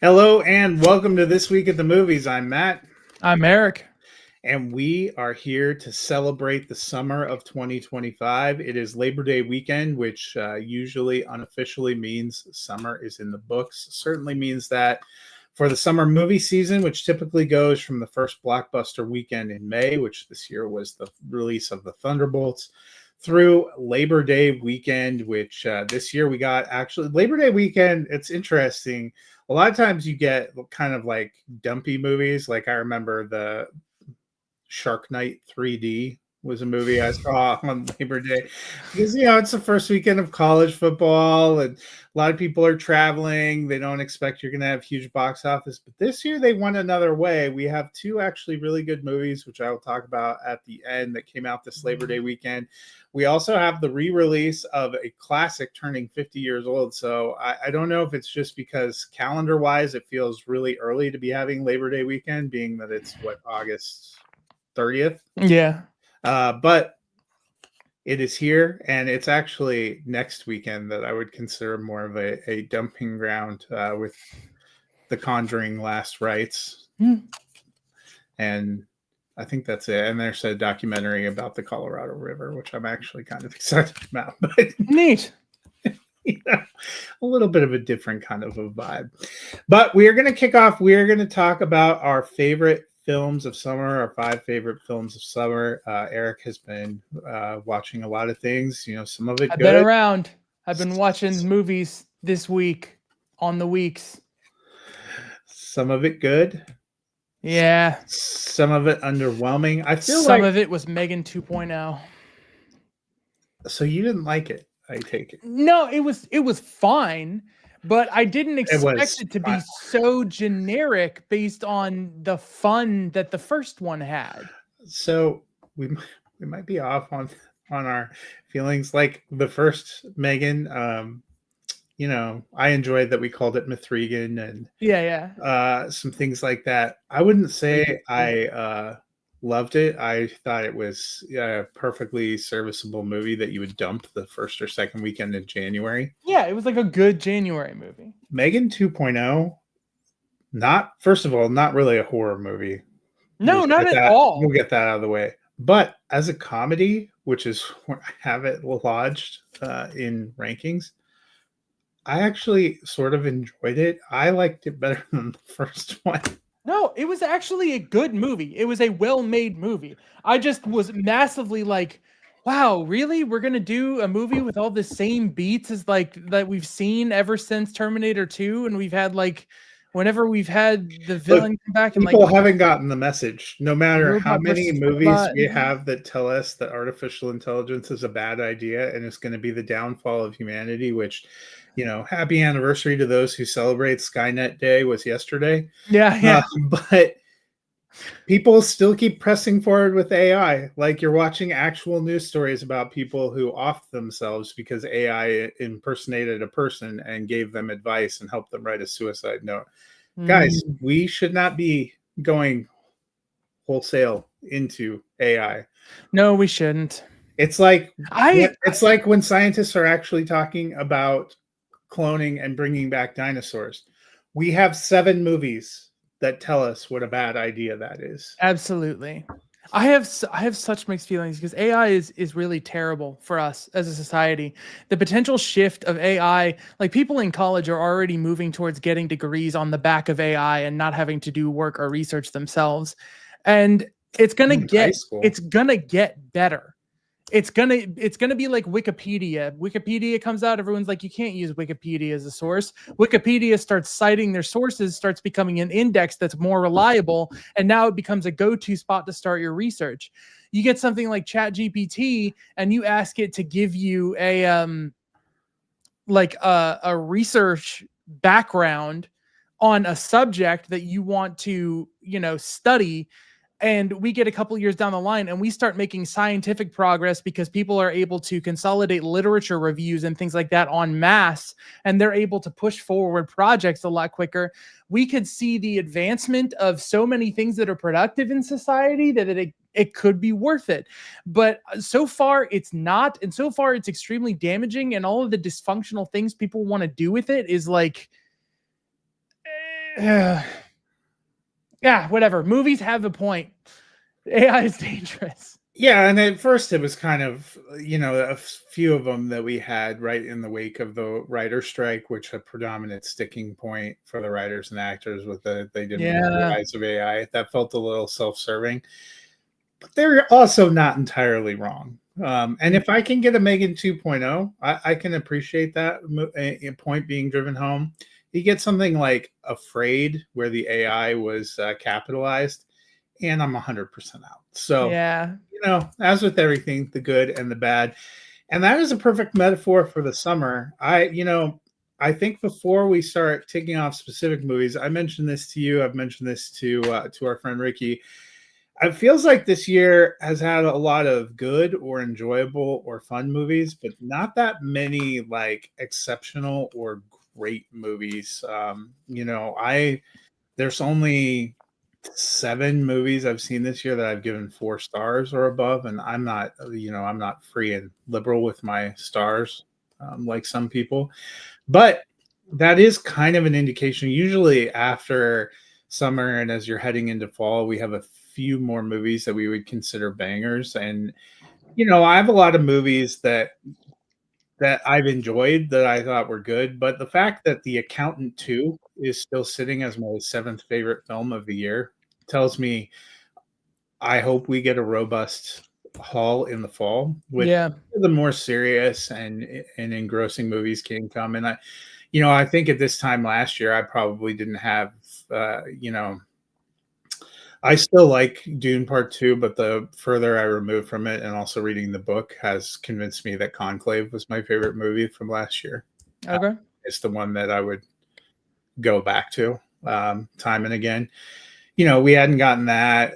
Hello and welcome to This Week at the Movies. I'm Matt, I'm Eric. and we are here to celebrate the summer of 2025. It is Labor Day weekend, which usually unofficially means summer is in the books. Certainly means that for the summer movie season, which typically goes from the first blockbuster weekend in May, which this year was the release of the Thunderbolts, through Labor Day weekend, which this year we got actually Labor Day weekend. It's interesting. A lot of times you get kind of like dumpy movies. Like I remember the Shark Night 3D was a movie I saw on Labor Day because it's the first weekend of college football and a lot of people are traveling. They don't expect you're going to have huge box office, but this year they went another way. We have two actually really good movies, which I will talk about at the end, that came out this Labor Day weekend. We also have the re-release of a classic turning 50 years old. So I don't know if it's just because calendar-wise it feels really early to be having Labor Day weekend, being that it's August 30th. Yeah. But it is here, and it's actually next weekend that I would consider more of a dumping ground with The Conjuring Last Rites. And I think that's it. And there's a documentary about the Colorado River, which I'm actually kind of excited about. But Neat. a little bit of a different kind of a vibe. But we are going to kick off. We are going to talk about our favorite films of summer, our 5 favorite films of summer. Eric has been watching a lot of things, some of it I've good. been around. I've been watching movies this week on the weeks. Some of it good. Yeah. Some of it underwhelming. I feel Some like of it was Megan 2.0. So you didn't like it, I take it. No, it was fine, but I didn't expect it to be so generic based on the fun that the first one had. So we might be off on our feelings. Like the first Megan, I enjoyed that we called it Mithrigan and some things like that. I wouldn't say I loved it. I thought it was a perfectly serviceable movie that you would dump the first or second weekend in January. Yeah, it was like a good January movie. Megan 2.0, first of all, not really a horror movie. No, not at all. We'll get that out of the way. But as a comedy, which is where I have it lodged in rankings, I actually sort of enjoyed it. I liked it better than the first one. No, it was actually a good movie. It was a well-made movie. I just was massively like, wow, really? We're going to do a movie with all the same beats as like that we've seen ever since Terminator 2, and we've had like whenever we've had the villain come back and people haven't gotten the message. No matter how many movies we have that tell us that artificial intelligence is a bad idea and it's going to be the downfall of humanity, which, happy anniversary to those who celebrate Skynet Day was yesterday. Yeah. But people still keep pressing forward with AI. Like you're watching actual news stories about people who offed themselves because AI impersonated a person and gave them advice and helped them write a suicide note. Guys, we should not be going wholesale into AI. No, we shouldn't. It's like when scientists are actually talking about cloning and bringing back dinosaurs. We have 7 movies that tell us what a bad idea that is. Absolutely. I have such mixed feelings because AI is really terrible for us as a society. The potential shift of AI, like people in college are already moving towards getting degrees on the back of AI and not having to do work or research themselves. And it's going to get better. It's gonna be like Wikipedia. Wikipedia comes out, everyone's like, you can't use Wikipedia as a source. Wikipedia starts citing their sources, starts becoming an index that's more reliable, and now it becomes a go-to spot to start your research. You get something like ChatGPT, and you ask it to give you a research background on a subject that you want to, study. And we get a couple years down the line and we start making scientific progress because people are able to consolidate literature reviews and things like that en masse, and they're able to push forward projects a lot quicker. We could see the advancement of so many things that are productive in society that it could be worth it. But so far it's not. And so far it's extremely damaging, and all of the dysfunctional things people want to do with it is like, Yeah, whatever. Movies have a point. AI is dangerous. Yeah, and at first it was kind of, a few of them that we had right in the wake of the writer strike, which a predominant sticking point for the writers and actors with they didn't want the Yeah. rise of AI. That felt a little self-serving, but they're also not entirely wrong. And if I can get a Megan 2.0, I can appreciate that a point being driven home. You get something like Afraid, where the AI was capitalized, and I'm 100% out. So, Yeah. as with everything, the good and the bad. And that is a perfect metaphor for the summer. I think before we start taking off specific movies, I mentioned this to you. I've mentioned this to our friend Ricky. It feels like this year has had a lot of good or enjoyable or fun movies, but not that many like exceptional or great movies. I there's only 7 movies I've seen this year that I've given 4 stars or above, and I'm not free and liberal with my stars, like some people. But that is kind of an indication. Usually after summer and as you're heading into fall, we have a few more movies that we would consider bangers. And I have a lot of movies that I've enjoyed that I thought were good, but the fact that The Accountant 2 is still sitting as my 7th favorite film of the year tells me I hope we get a robust haul in the fall with Yeah. the more serious and engrossing movies can come. And I think at this time last year, I probably didn't have, I still like Dune Part 2, but the further I remove from it and also reading the book has convinced me that Conclave was my favorite movie from last year. Okay. It's the one that I would go back to time and again. We hadn't gotten that.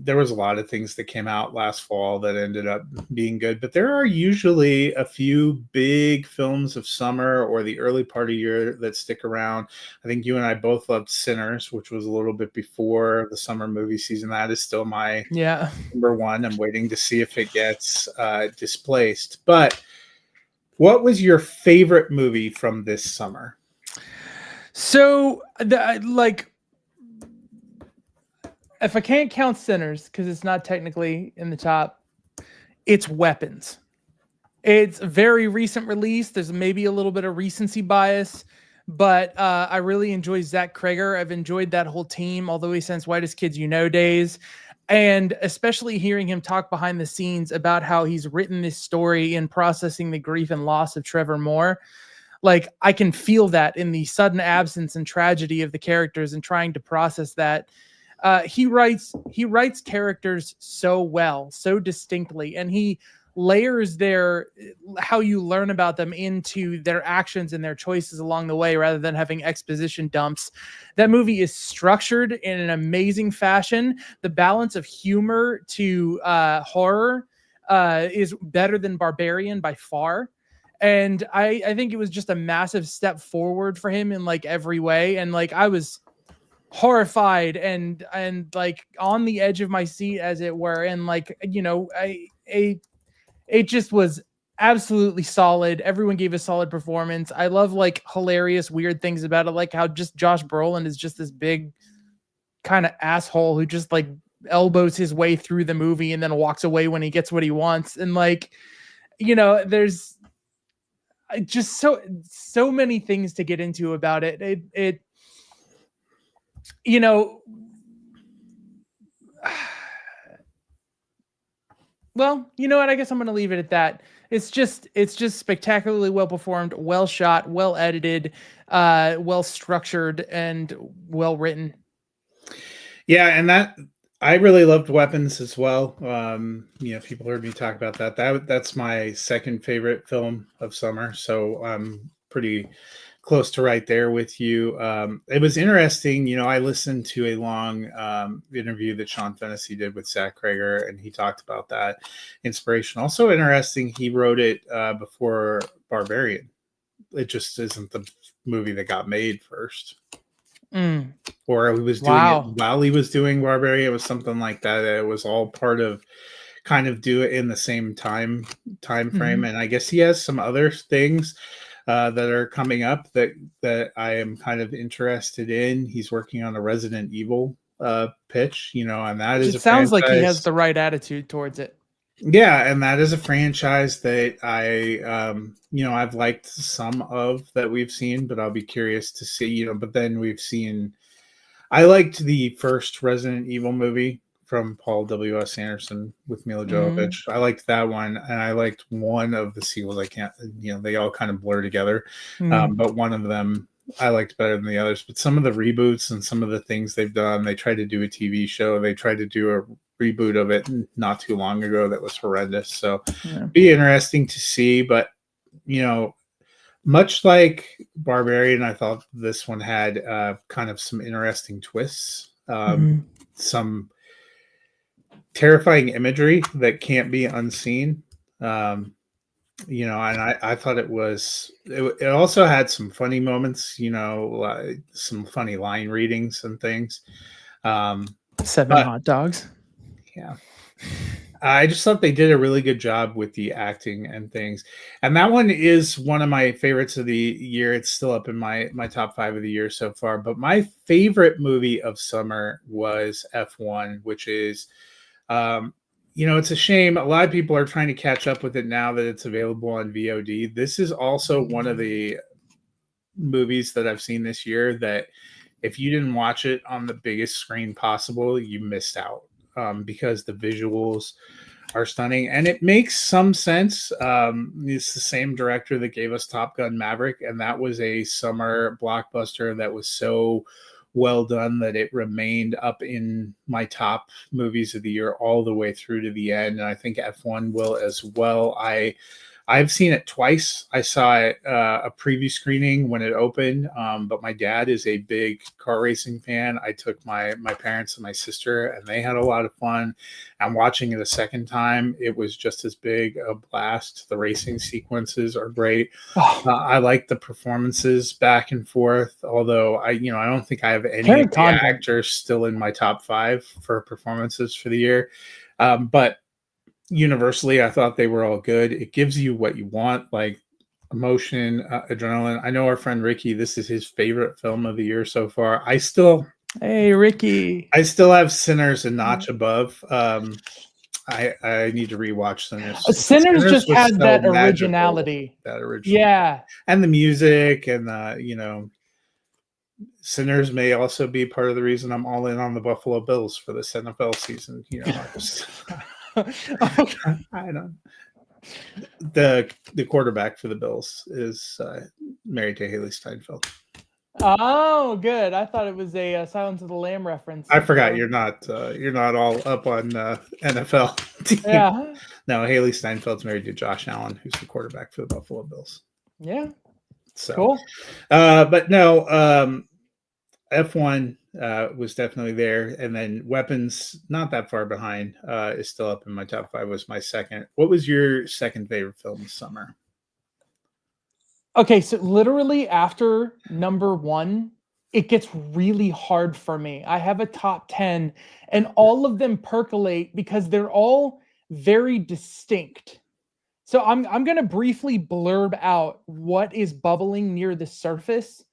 There was a lot of things that came out last fall that ended up being good, but there are usually a few big films of summer or the early part of year that stick around. I think you and I both loved Sinners, which was a little bit before the summer movie season. That is still my Yeah. number one. I'm waiting to see if it gets displaced. But what was your favorite movie from this summer? So, if I can't count Sinners because it's not technically in the top, it's Weapons. It's a very recent release. There's maybe a little bit of recency bias, but I really enjoy Zach Kreger. I've enjoyed that whole team all the way since Whitest Kids You Know days. And especially hearing him talk behind the scenes about how he's written this story and processing the grief and loss of Trevor Moore. Like, I can feel that in the sudden absence and tragedy of the characters and trying to process that. He writes characters so well, so distinctly, and he layers how you learn about them into their actions and their choices along the way rather than having exposition dumps. That movie is structured in an amazing fashion. The balance of humor to horror is better than Barbarian by far. And I think it was just a massive step forward for him in like every way. And like, I was horrified and like on the edge of my seat, as it were. And like, it just was absolutely solid. Everyone gave a solid performance. I love like hilarious, weird things about it, like how just Josh Brolin is just this big kind of asshole who just like elbows his way through the movie and then walks away when he gets what he wants. And like, there's just so many things to get into about it. It well, you know what? I guess I'm going to leave it at that. It's just spectacularly well performed, well shot, well edited, well structured, and well written. Yeah, and that I really loved Weapons as well. People heard me talk about that. That's my second favorite film of summer, so I'm pretty close to right there with you. It was interesting. I listened to a long interview that Sean Fennessy did with Zach Kreger, and he talked about that inspiration. Also interesting, he wrote it before Barbarian. It just isn't the movie that got made first. Or he was doing it while he was doing Barbarian. It was something like that. It was all part of kind of do it in the same time frame. And I guess he has some other things that are coming up that I am kind of interested in. He's working on a Resident Evil pitch, and that is It a sounds like he has franchise. the right attitude towards it. Yeah, and that is a franchise that I've liked some of that we've seen, but I'll be curious to see, but then I liked the first Resident Evil movie from Paul W.S. Anderson with Mila Jovovich. I liked that one, and I liked one of the sequels. I can't, they all kind of blur together, but one of them I liked better than the others. But some of the reboots and some of the things they've done, they tried to do a TV show. They tried to do a reboot of it not too long ago that was horrendous. So be interesting to see. But, much like Barbarian, I thought this one had kind of some interesting twists, some terrifying imagery that can't be unseen. And I thought it also had some funny moments, some funny line readings and things. 7 hot dogs. Yeah. I just thought they did a really good job with the acting and things. And that one is one of my favorites of the year. It's still up in my top 5 of the year so far. But my favorite movie of summer was F1, which is, it's a shame. A lot of people are trying to catch up with it now that it's available on VOD. This is also one of the movies that I've seen this year that if you didn't watch it on the biggest screen possible, you missed out. Because the visuals are stunning and it makes some sense. It's the same director that gave us Top Gun Maverick, and that was a summer blockbuster that was so well done that it remained up in my top movies of the year all the way through to the end. And I think F1 will as well. I've seen it twice. I saw it a preview screening when it opened, but my dad is a big car racing fan. I took my parents and my sister, and they had a lot of fun. I'm watching it a second time. It was just as big a blast. The racing sequences are great. I like the performances back and forth, although I don't think I have any of the actors still in my top 5 for performances for the year. But universally, I thought they were all good. It gives you what you want, like emotion, adrenaline. I know our friend Ricky, this is his favorite film of the year so far. Hey Ricky, I still have Sinners a notch above. I need to rewatch Sinners. Sinners just had so that originality. Yeah. And the music and Sinners may also be part of the reason I'm all in on the Buffalo Bills for this NFL season. I don't. The quarterback for the Bills is married to Haley Steinfeld. Oh, good. I thought it was a Silence of the Lamb reference. I forgot you're not all up on NFL team. Yeah. No, Haley Steinfeld's married to Josh Allen, who's the quarterback for the Buffalo Bills. Yeah. So cool. But no, F1 was definitely there, and then Weapons, not that far behind, is still up in my top 5. Was my second. What was your second favorite film this summer? Okay, so literally after number 1, it gets really hard for me. I have a top 10, and all of them percolate because they're all very distinct. So I'm going to briefly blurb out what is bubbling near the surface.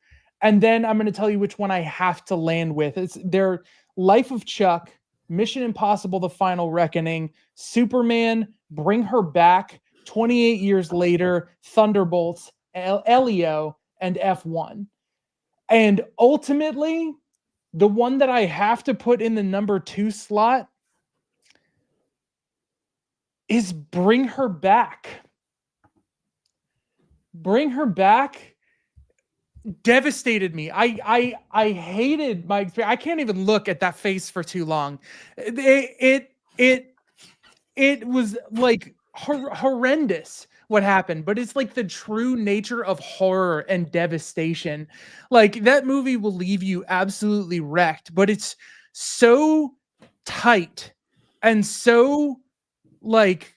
And then I'm going to tell you which one I have to land with. It's their Life of Chuck, Mission Impossible: The Final Reckoning, Superman, Bring Her Back, 28 Years Later, Thunderbolts, Elio, and F1. And ultimately, the one that I have to put in the number 2 slot is Bring Her Back. Bring Her Back devastated me. I hated my experience. I can't even look at that face for too long. It was like horrendous what happened, but it's like the true nature of horror and devastation. Like that movie will leave you absolutely wrecked, but it's so tight and so like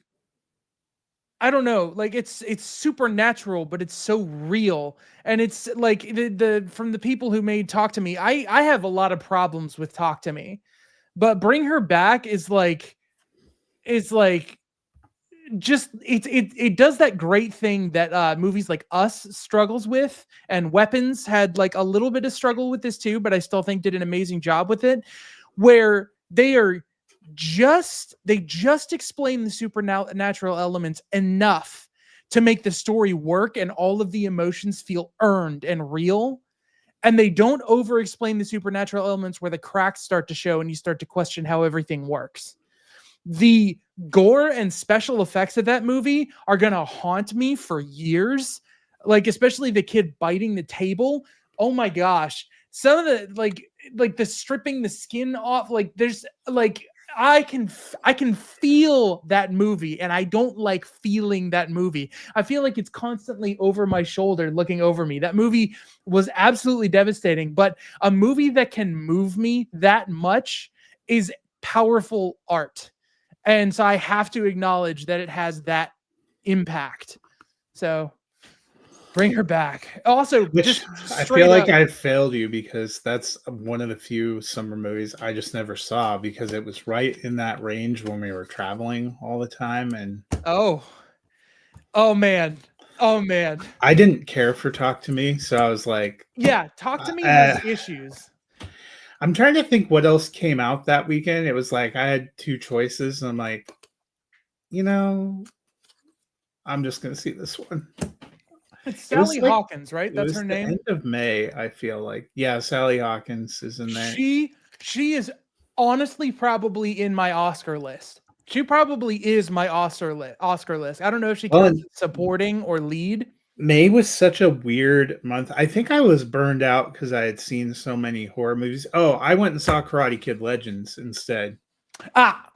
I don't know, like it's supernatural, but it's so real. And it's like the from the people who made Talk to Me, I have a lot of problems with Talk to Me, but Bring Her Back is like just it does that great thing that movies like Us struggles with, and Weapons had like a little bit of struggle with this too, but I still think did an amazing job with it, where they just explain the supernatural elements enough to make the story work and all of the emotions feel earned and real. And they don't over explain the supernatural elements where the cracks start to show and you start to question how everything works. The gore and special effects of that movie are going to haunt me for years. Like, especially the kid biting the table. Oh my gosh. Some of the like the stripping the skin off, like there's like I can feel that movie, and I don't like feeling that movie. I feel like it's constantly over my shoulder looking over me. That movie was absolutely devastating, but a movie that can move me that much is powerful art. And so I have to acknowledge that it has that impact. So bring her back. Also, Which just I straight feel like up, I failed you because that's one of the few summer movies I just never saw because it was right in that range when we were traveling all the time. And oh, oh man. Oh man. I didn't care for Talk to Me. So I was like, Yeah, Talk to Me uh, has issues. I'm trying to think what else came out that weekend. It was like I had two choices. And I'm like, you know, I'm just going to see this one. It's It was Sally like, Hawkins, right? it That's was her the name. end of May, I feel like. Yeah, Sally Hawkins is in there. She is honestly probably in my Oscar list. She probably is my Oscar list. I don't know if she Well, counts and as supporting or lead. May was such a weird month. I think I was burned out because I had seen so many horror movies. Oh, I went and saw Karate Kid Legends instead. Ah,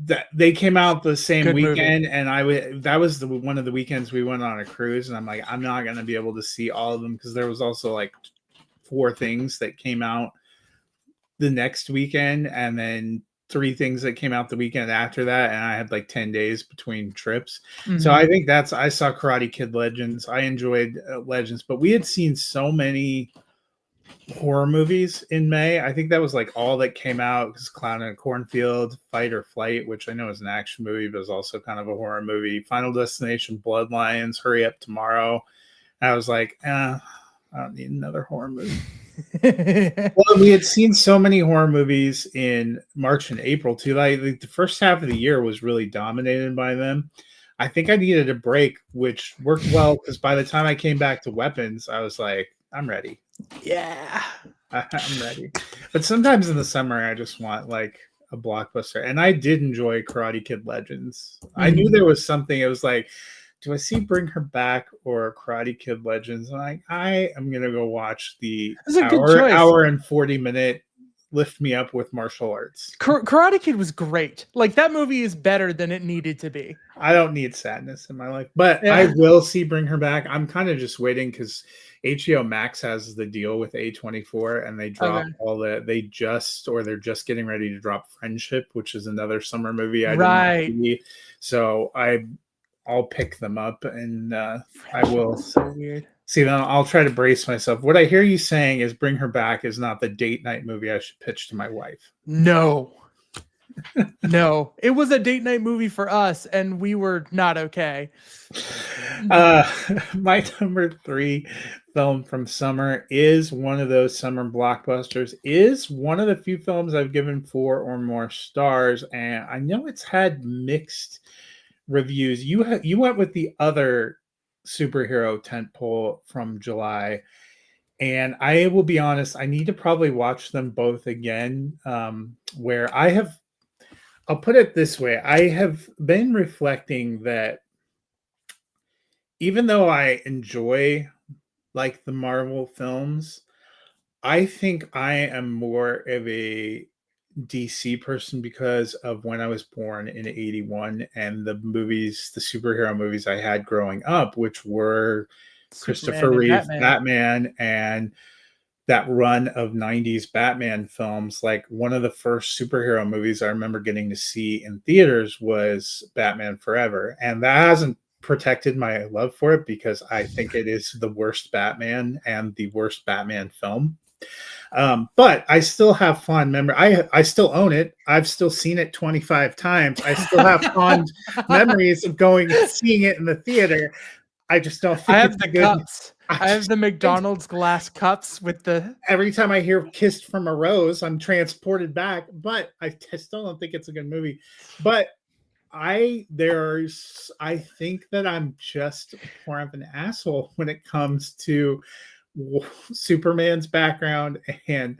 That they came out the same good movie. weekend, and that was the one of the weekends we went on a cruise, and I'm like, I'm not gonna be able to see all of them because there was also like four things that came out the next weekend, and then three things that came out the weekend after that, and I had like 10 days between trips. So Mhm. I think I saw Karate Kid Legends. I enjoyed Legends, but we had seen so many horror movies in May. I think that was like all that came out because Clown in a Cornfield, Fight or Flight, which I know is an action movie, but is also kind of a horror movie. Final Destination, Bloodlines, Hurry Up Tomorrow. And I was like, I don't need another horror movie. Well, we had seen so many horror movies in March and April too. Like the first half of the year was really dominated by them. I think I needed a break, which worked well because by the time I came back to Weapons, I was like, I'm ready. Yeah. I'm ready. But sometimes in the summer, I just want like a blockbuster. And I did enjoy Karate Kid Legends. I knew Mhm. there was something. It was like, do I see Bring Her Back or Karate Kid Legends? And I am gonna go watch the That's a good choice. hour and 40-minute lift me up with martial arts. Karate Kid was great. Like that movie is better than it needed to be. I don't need sadness in my life, but I Yeah. will see Bring Her Back. I'm kind of just waiting because HBO Max has the deal with A24, and they drop Okay. they're just getting ready to drop Friendship, which is another summer movie I didn't Right. see. So I'll pick them up, and I Friendship will was so weird. see them. I'll try to brace myself. What I hear you saying is Bring Her Back is not the date night movie I should pitch to my wife. No. No. It was a date night movie for us, and we were not okay. Uh, my number 3 film from summer is one of those summer blockbusters. Is one of the few films I've given 4 or more stars, and I know it's had mixed reviews. You went with the other superhero tentpole from July, and I will be honest, I need to probably watch them both again. Where I'll put it this way: I have been reflecting that even though I enjoy like the Marvel films, I think I am more of a DC person because of when I was born in 81 and the movies, the superhero movies I had growing up, which were Christopher Superman and Reeve Batman. Batman and that run of 90s Batman films. Like one of the first superhero movies I remember getting to see in theaters was Batman Forever. And that hasn't protected my love for it because I think it is the worst Batman and the worst Batman film. But I still have fond memory. I still own it. I've still seen it 25 times. I still have fond memories of going and seeing it in the theater. I just don't I think have it's the a good. cups. I have the McDonald's glass cups with the. Every time I hear "Kissed from a Rose," I'm transported back. But I still don't think it's a good movie. But I think that I'm just more of an asshole when it comes to Superman's background and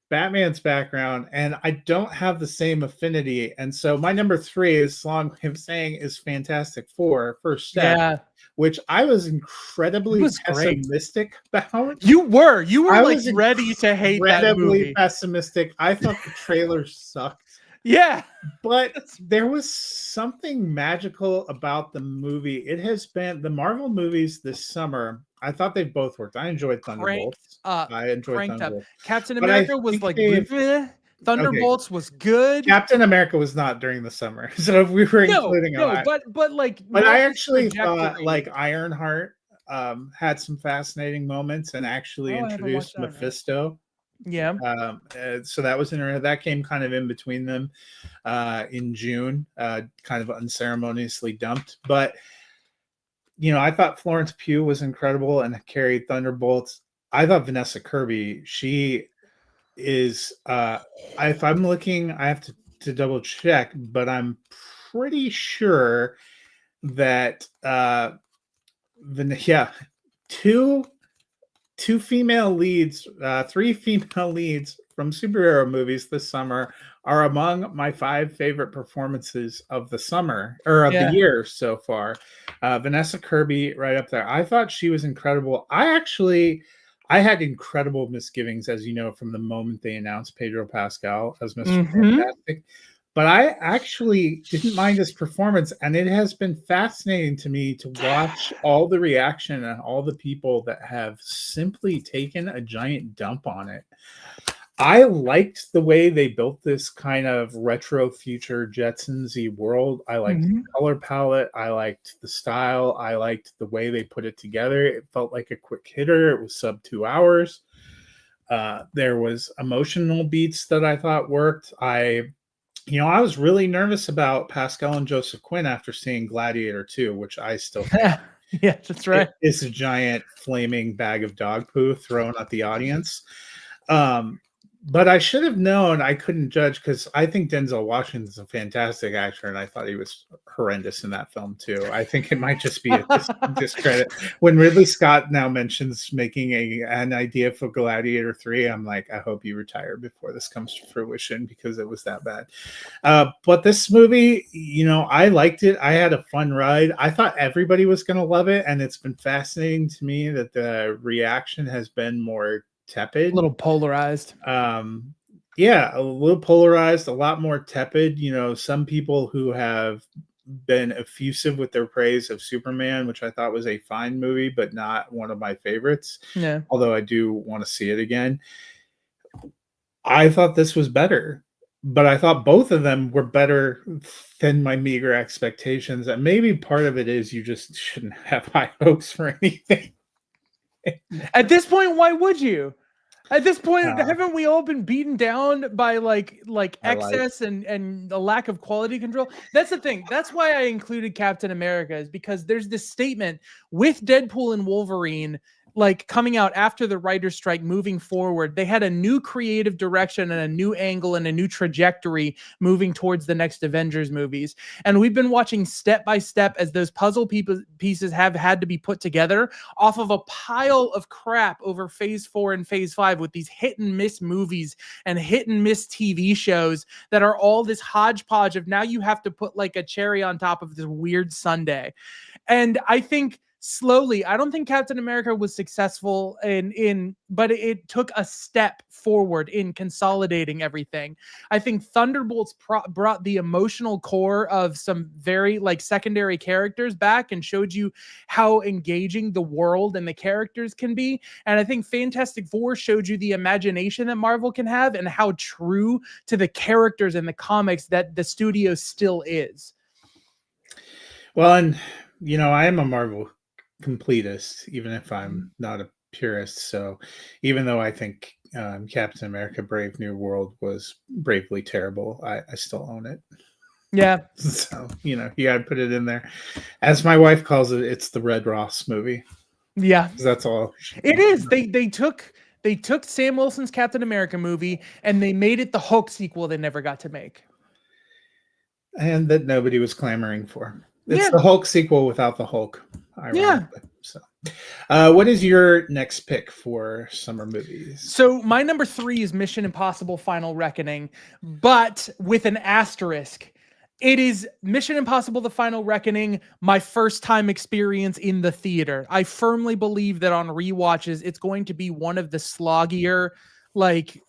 Batman's background, and I don't have the same affinity. And so my number 3 is long way of saying is Fantastic Four, First Step, Yeah, which I was it incredibly was great. pessimistic about. You were I like was ready to hate that incredibly movie. pessimistic. I thought the trailer sucked. Yeah. But there was something magical about the movie. It has been the Marvel movies this summer. I thought they both worked. I enjoyed Cranked Thunderbolts. up. I enjoyed Cranked up. Thunderbolts. Captain But I America was think like they bleh. okay. Thunderbolts was good. Captain America was not during the summer. So if we were including No, but like but I Marvel's actually thought trajectory. like Ironheart had some fascinating moments and actually Oh, I haven't watched introduced Ironheart. Mephisto. Yeah. So that was interesting. That came kind of in between them in June, kind of unceremoniously dumped. But I thought Florence Pugh was incredible and carried Thunderbolts. I thought Vanessa Kirby, she is. If I'm looking, I have to double check, but I'm pretty sure that two female leads, 3 female leads from superhero movies this summer are among my 5 favorite performances of the summer or of the Yeah. year so far. Vanessa Kirby right up there. I thought she was incredible. I had incredible misgivings, as you know, from the moment they announced Pedro Pascal as Mr. Fantastic. But I actually didn't mind his performance, and it has been fascinating to me to watch all the reaction and all the people that have simply taken a giant dump on it. I liked the way they built this kind of retro future Jetsons-y world. I liked the color palette. I liked the style. I liked the way they put it together. It felt like a quick hitter. It was sub 2 hours. There was emotional beats that I thought worked. I was really nervous about Pascal and Joseph Quinn after seeing Gladiator 2, which I still think Yeah, that's right. is a giant flaming bag of dog poo thrown at the audience. But I should have known I couldn't judge because I think Denzel Washington's a fantastic actor, and I thought he was horrendous in that film too. I think it might just be a discredit. When Ridley Scott now mentions making an idea for Gladiator 3, I'm like, I hope you retire before this comes to fruition because it was that bad. But this movie, I liked it. I had a fun ride. I thought everybody was going to love it, and it's been fascinating to me that the reaction has been more tepid, a little polarized. A little polarized, a lot more tepid. Some people who have been effusive with their praise of Superman, which I thought was a fine movie, but not one of my favorites. Yeah. Although I do want to see it again. I thought this was better, but I thought both of them were better than my meager expectations. And maybe part of it is you just shouldn't have high hopes for anything. At this point, why would you? At this point, haven't we all been beaten down by like excess and a lack of quality control? That's the thing. That's why I included Captain America, is because there's this statement with Deadpool and Wolverine like coming out after the writer's strike, moving forward. They had a new creative direction and a new angle and a new trajectory moving towards the next Avengers movies. And we've been watching step by step as those puzzle pieces have had to be put together off of a pile of crap over phase 4 and phase 5 with these hit and miss movies and hit and miss TV shows that are all this hodgepodge of now you have to put like a cherry on top of this weird sundae. And I think slowly, I don't think Captain America was successful but it took a step forward in consolidating everything. I think Thunderbolts brought the emotional core of some very like secondary characters back and showed you how engaging the world and the characters can be. And I think Fantastic Four showed you the imagination that Marvel can have and how true to the characters in the comics that the studio still is. Well, and I am a Marvel completist, even if I'm not a purist. So even though I think Captain America: Brave New World was bravely terrible, I still own it. Yeah, So you got to put it in there. As my wife calls it, it's the Red Ross movie. yeah, 'Cause that's all. it is. They took Sam Wilson's Captain America movie and they made it the Hulk sequel they never got to make. And that nobody was clamoring for. It's Yeah, the Hulk sequel without the Hulk, yeah. ironically. So, what is your next pick for summer movies? So my number 3 is Mission Impossible: Final Reckoning, but with an asterisk. It is Mission Impossible: The Final Reckoning, my first time experience in the theater. I firmly believe that on rewatches, it's going to be one of the sloggier, like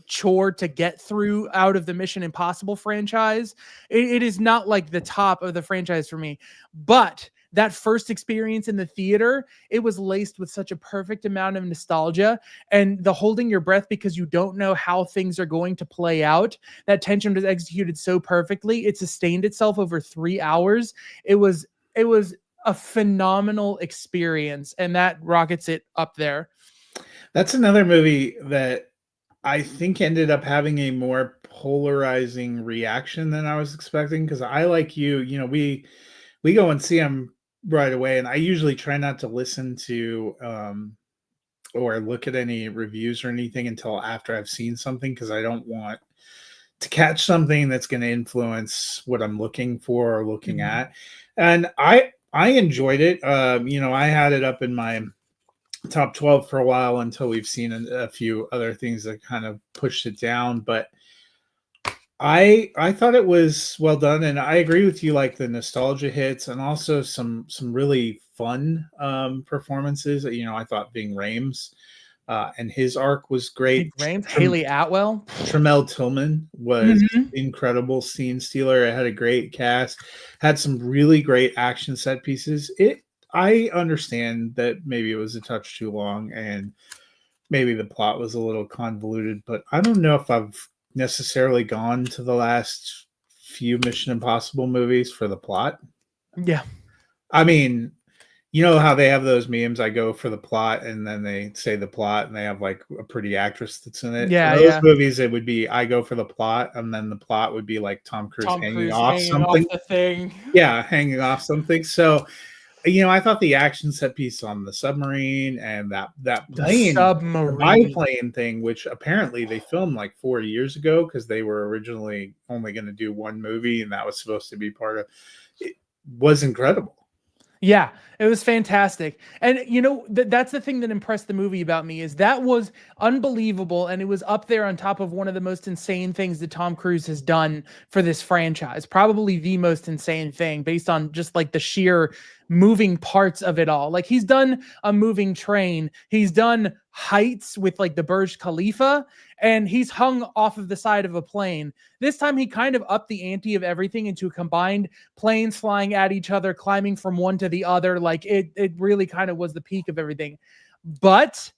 chore to get through out of the Mission Impossible franchise. It is not like the top of the franchise for me, but that first experience in the theater, it was laced with such a perfect amount of nostalgia and the holding your breath because you don't know how things are going to play out. That tension was executed so perfectly. It sustained itself over 3 hours. It was a phenomenal experience, and that rockets it up there. That's another movie that I think ended up having a more polarizing reaction than I was expecting. Because I, like we go and see them right away, and I usually try not to listen to or look at any reviews or anything until after I've seen something, because I don't want to catch something that's going to influence what I'm looking for or looking Mhm. at. And I enjoyed it. I had it up in my top 12 for a while until we've seen a few other things that kind of pushed it down. But I thought it was well done, and I agree with you. Like the nostalgia hits, and also some really fun performances. I thought Ving Rhames and his arc was Big great. Rames, Haley Atwell. Tremel Tillman was Mhm. incredible scene stealer. It had a great cast, had some really great action set pieces. I understand that maybe it was a touch too long and maybe the plot was a little convoluted, but I don't know if I've necessarily gone to the last few Mission Impossible movies for the plot. Yeah. I mean, you know how they have those memes, I go for the plot, and then they say the plot, and they have, like, a pretty actress that's in it. For Yeah, those yeah. movies, it would be, I go for the plot, and then the plot would be, like, Tom Cruise Tom hanging Cruise off hanging off something. the thing. Yeah, hanging off something. So, I thought the action set piece on the submarine and that The plane, the submarine. biplane thing, which apparently they filmed like 4 years ago because they were originally only gonna do 1 movie, and that was supposed to be part of it, was incredible. Yeah, it was fantastic. And that's the thing that impressed the movie about me is that was unbelievable and it was up there on top of one of the most insane things that Tom Cruise has done for this franchise. Probably the most insane thing based on just like the sheer moving parts of it all. Like he's done a moving train, he's done heights with like the Burj Khalifa, and he's hung off of the side of a plane. This time he kind of upped the ante of everything into a combined planes flying at each other, climbing from one to the other. Like it really kind of was the peak of everything. But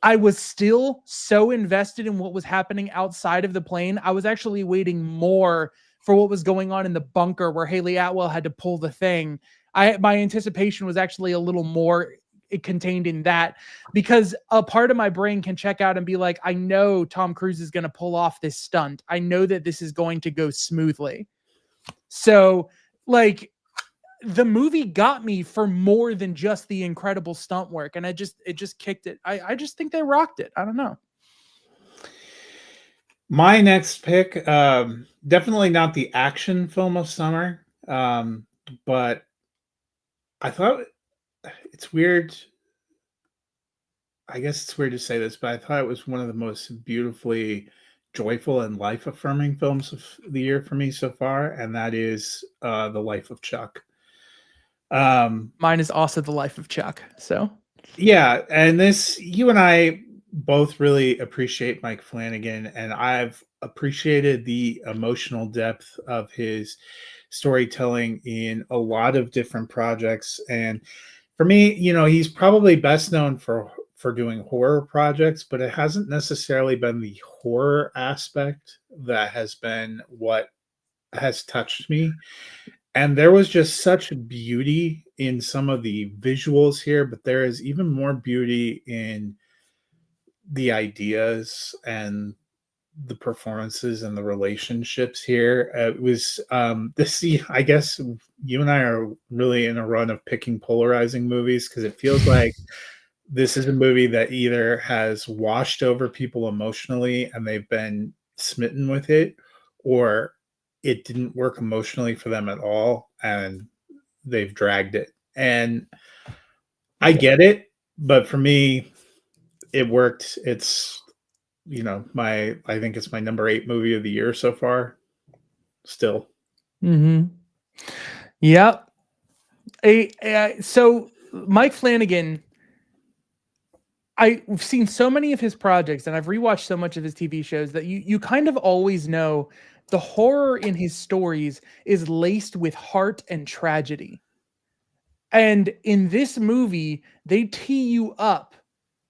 I was still so invested in what was happening outside of the plane. I was actually waiting more for what was going on in the bunker where Haley Atwell had to pull the thing. My anticipation was actually a little more contained in that because a part of my brain can check out and be like, I know Tom Cruise is going to pull off this stunt. I know that this is going to go smoothly. So, like, the movie got me for more than just the incredible stunt work, and it just kicked it. I just think they rocked it. I don't know. My next pick, definitely not the action film of summer, but I thought it's weird. I guess it's weird to say this, but I thought it was one of the most beautifully joyful and life affirming films of the year for me so far, and that is The Life of Chuck. Um, Mine is also The Life of Chuck. So yeah, and this, you and I both really appreciate Mike Flanagan, and I've appreciated the emotional depth of his storytelling in a lot of different projects. And for me, he's probably best known for doing horror projects, but it hasn't necessarily been the horror aspect that has been what has touched me. And there was just such beauty in some of the visuals here, but there is even more beauty in the ideas and the performances and the relationships here. It was this. I guess you and I are really in a run of picking polarizing movies because it feels like this is a movie that either has washed over people emotionally and they've been smitten with it, or it didn't work emotionally for them at all and they've dragged it. And I get it, but for me, it worked. It's I think it's my number 8 movie of the year so far. Still. Mm-hmm. Yep. So Mike Flanagan, I've seen so many of his projects and I've rewatched so much of his TV shows that you kind of always know the horror in his stories is laced with heart and tragedy. And in this movie, they tee you up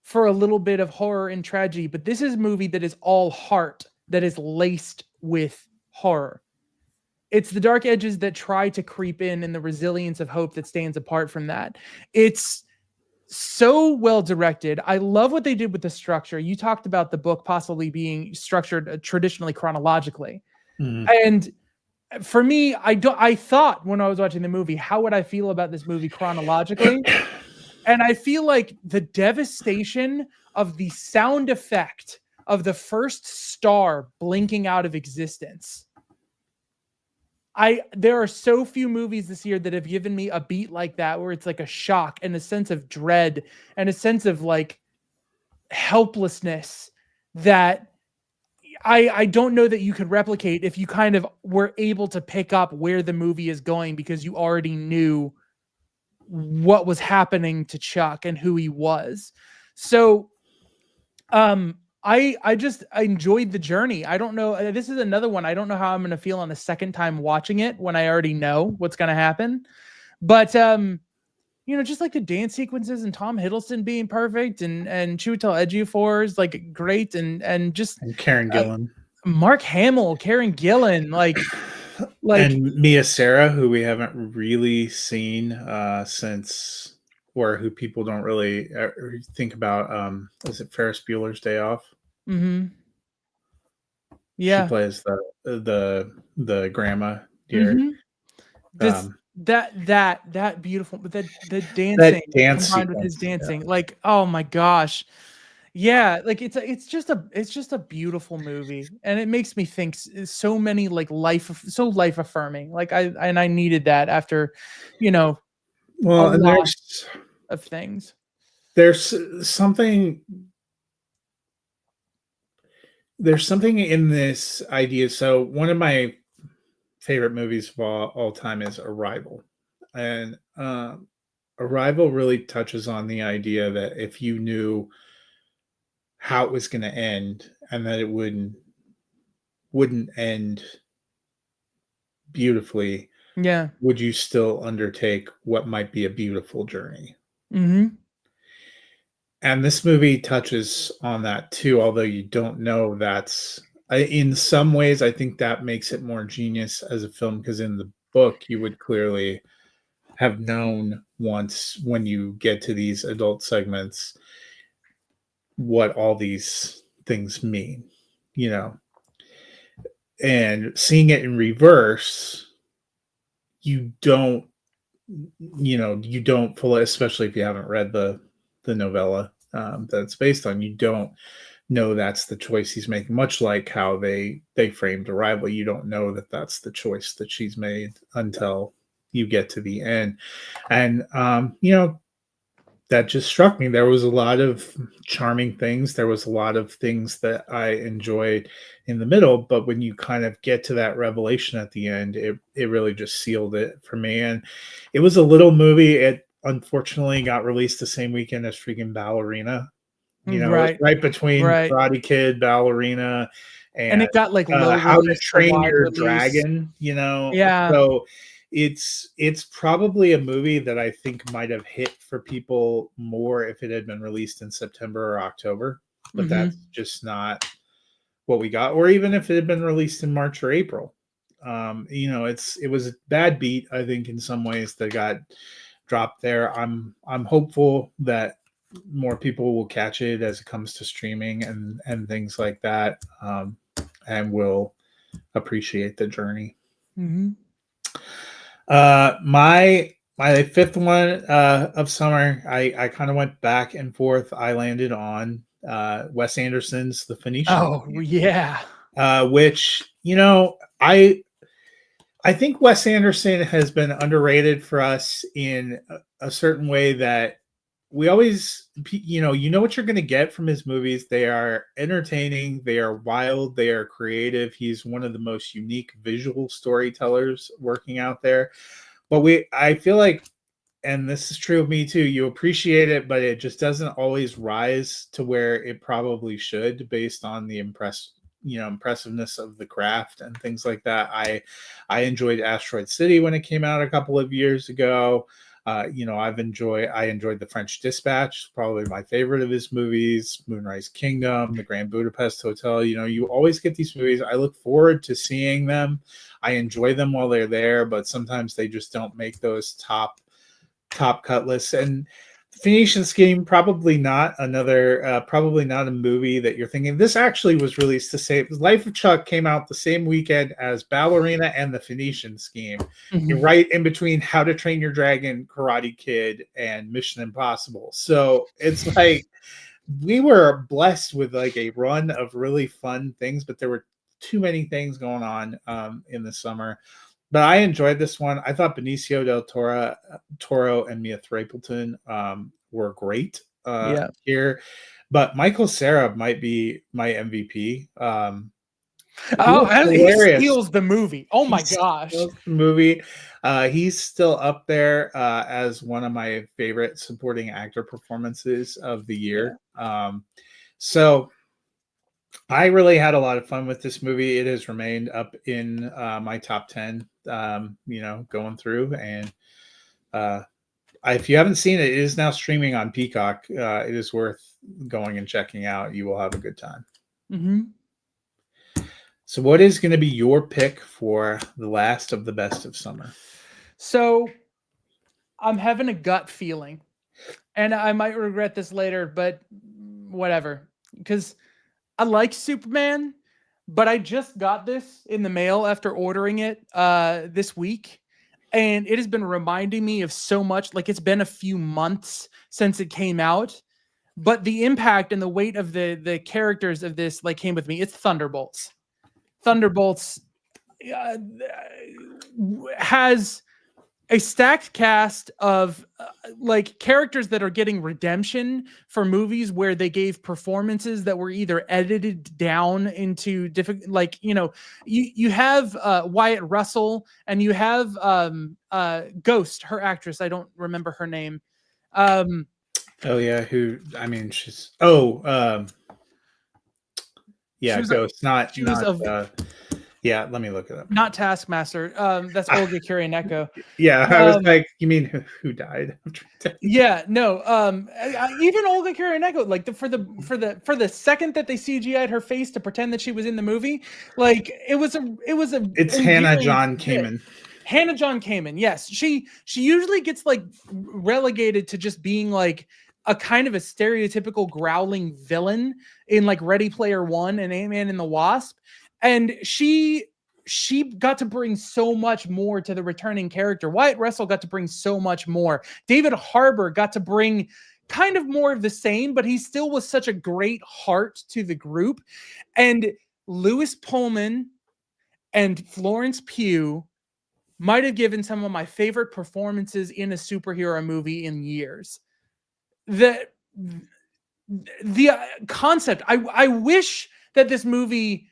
for a little bit of horror and tragedy, but this is a movie that is all heart, that is laced with horror. It's the dark edges that try to creep in and the resilience of hope that stands apart from that. It's so well directed. I love what they did with the structure. You talked about the book possibly being structured traditionally chronologically. Mhm. And for me, I thought when I was watching the movie, how would I feel about this movie chronologically? And I feel like the devastation of the sound effect of the first star blinking out of existence. There are so few movies this year that have given me a beat like that, where it's like a shock and a sense of dread and a sense of like helplessness that I don't know that you could replicate if you kind of were able to pick up where the movie is going because you already knew what was happening to Chuck and who he was. So I enjoyed the journey. I don't know. This is another one. I don't know how I'm going to feel on the second time watching it when I already know what's going to happen. But just like the dance sequences and Tom Hiddleston being perfect and Chiwetel Ejiofor is like great and just And Karen Gillan. Mark Hamill, Karen Gillan, like and Mia Sara, who we haven't really seen since, or who people don't really think about. Is it Ferris Bueller's Day Off? Mm-hmm. Yeah, she plays the grandma dear. Mm-hmm. That beautiful, but the dancing That dance combined with his sequence, dancing, like, oh my gosh. Yeah, like it's just a beautiful movie, and it makes me think so many like life affirming. Like I needed that after, a Well, and lot of things. there's something in this idea. So one of my favorite movies of all time is Arrival, and Arrival really touches on the idea that if you knew how it was going to end and that it wouldn't end beautifully, Yeah. would you still undertake what might be a beautiful journey? Mm-hmm. And this movie touches on that too, although you don't know in some ways, I think that makes it more genius as a film because in the book, you would clearly have known once when you get to these adult segments what all these things mean, you know. And seeing it in reverse, you don't you don't fully, especially if you haven't read the novella that it's based on, you don't know that's the choice he's making, much like how they framed Arrival. You don't know that that's the choice that she's made until you get to the end. And that just struck me. There was a lot of charming things. There was a lot of things that I enjoyed in the middle, but when you kind of get to that revelation at the end, it really just sealed it for me. And it was a little movie. It unfortunately got released the same weekend as freaking Ballerina. It was right between Karate Kid, Ballerina, and it got like low How to release, Train wide Your release. Dragon. Yeah. So it's probably a movie that I think might have hit for people more if it had been released in September or October, but that's just not what we got. Or even if it had been released in March or April. It was a bad beat, I think, in some ways that got drop there. I'm hopeful that more people will catch it as it comes to streaming and things like that, and will appreciate the journey. Mm-hmm. My fifth one of summer, I kind of went back and forth. I landed on Wes Anderson's The Phoenician. Oh yeah. Which, I think Wes Anderson has been underrated for us in a certain way, that we always, you know what you're going to get from his movies. They are entertaining, they are wild, they are creative. He's one of the most unique visual storytellers working out there. But I feel like, and this is true of me too, you appreciate it, but it just doesn't always rise to where it probably should, based on the impressiveness of the craft and things like that. I enjoyed Asteroid City when it came out a couple of years ago. I enjoyed The French Dispatch, probably my favorite of his movies. Moonrise Kingdom, The Grand Budapest Hotel. You always get these movies. I look forward to seeing them. I enjoy them while they're there, but sometimes they just don't make those top cut lists. And Phoenician Scheme, probably not a movie that you're thinking. This actually was released the same. Life of Chuck came out the same weekend as Ballerina and The Phoenician Scheme. Mm-hmm. You're right in between How to Train Your Dragon, Karate Kid, and Mission Impossible. So it's like we were blessed with like a run of really fun things, but there were too many things going on in the summer. But I enjoyed this one. I thought Benicio del Toro and Mia Thrappleton were great here. But Michael Cera might be my MVP. He steals the movie. Oh my gosh. The movie. He's still up there as one of my favorite supporting actor performances of the year. Yeah. So I really had a lot of fun with this movie. It has remained up in my top 10, going through. And if you haven't seen it, it is now streaming on Peacock. It is worth going and checking out. You will have a good time. Mm-hmm. So what is going to be your pick for the last of the best of summer? So I'm having a gut feeling, and I might regret this later, but whatever. Because I like Superman, but I just got this in the mail after ordering it this week. And it has been reminding me of so much. Like, it's been a few months since it came out, but the impact and the weight of the characters of this like came with me. It's Thunderbolts. Thunderbolts has a stacked cast of like characters that are getting redemption for movies where they gave performances that were either edited down into different, like, you have Wyatt Russell, and you have Ghost, her actress. I don't remember her name. Ghost. Let me look it up. Not Taskmaster. That's Olga Kurylenko. Yeah, I was like, you mean who died? Yeah, no. Even Olga Kurylenko, like for the second that they CGI'd her face to pretend that she was in the movie, like it's Hannah John Kamen. Hannah John Kamen. Yes, she usually gets like relegated to just being like a kind of a stereotypical growling villain in like Ready Player One and Ant-Man and the Wasp. And she got to bring so much more to the returning character. Wyatt Russell got to bring so much more. David Harbour got to bring kind of more of the same, but he still was such a great heart to the group. And Lewis Pullman and Florence Pugh might have given some of my favorite performances in a superhero movie in years. The concept, I wish that this movie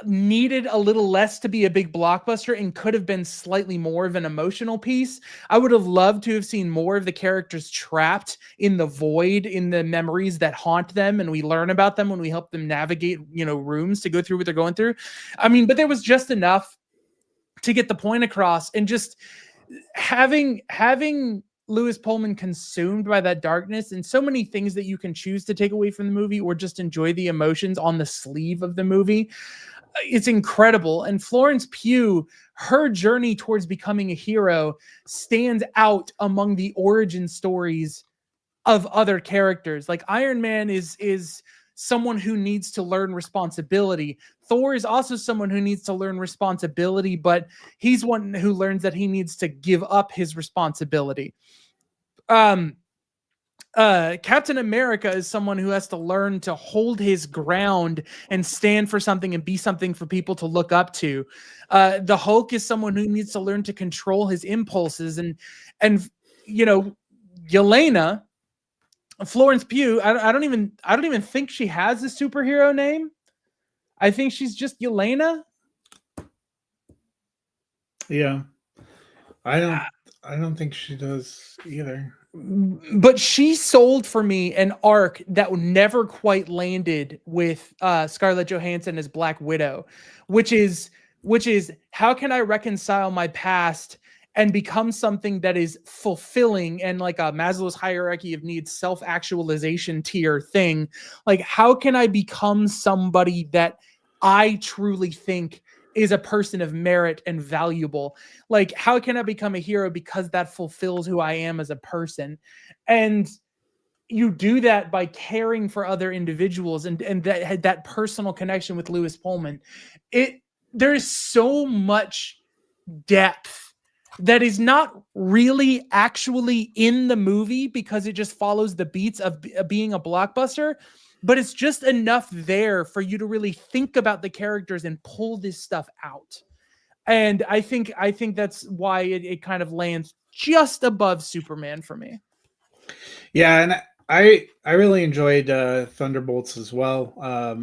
needed a little less to be a big blockbuster and could have been slightly more of an emotional piece. I would have loved to have seen more of the characters trapped in the void, in the memories that haunt them, and we learn about them when we help them navigate, rooms to go through what they're going through. I mean, but there was just enough to get the point across, and just having Lewis Pullman consumed by that darkness, and so many things that you can choose to take away from the movie or just enjoy the emotions on the sleeve of the movie. it's incredible. And Florence Pugh, her journey towards becoming a hero stands out among the origin stories of other characters. Like Iron Man is someone who needs to learn responsibility. Thor is also someone who needs to learn responsibility, but he's one who learns that he needs to give up his responsibility. Captain America is someone who has to learn to hold his ground and stand for something and be something for people to look up to. The Hulk is someone who needs to learn to control his impulses, and Yelena, Florence Pugh, I don't even think she has a superhero name. I think she's just Yelena. Yeah. I don't think she does either. But she sold for me an arc that never quite landed with Scarlett Johansson as Black Widow, which is how can I reconcile my past and become something that is fulfilling and like a Maslow's hierarchy of needs self-actualization tier thing. Like, how can I become somebody that I truly think is a person of merit and valuable? Like, how can I become a hero because that fulfills who I am as a person? And you do that by caring for other individuals, and that personal connection with Lewis Pullman. There's so much depth that is not really actually in the movie because it just follows the beats of being a blockbuster, but it's just enough there for you to really think about the characters and pull this stuff out. And I think that's why it kind of lands just above Superman for me. Yeah, and I really enjoyed Thunderbolts as well.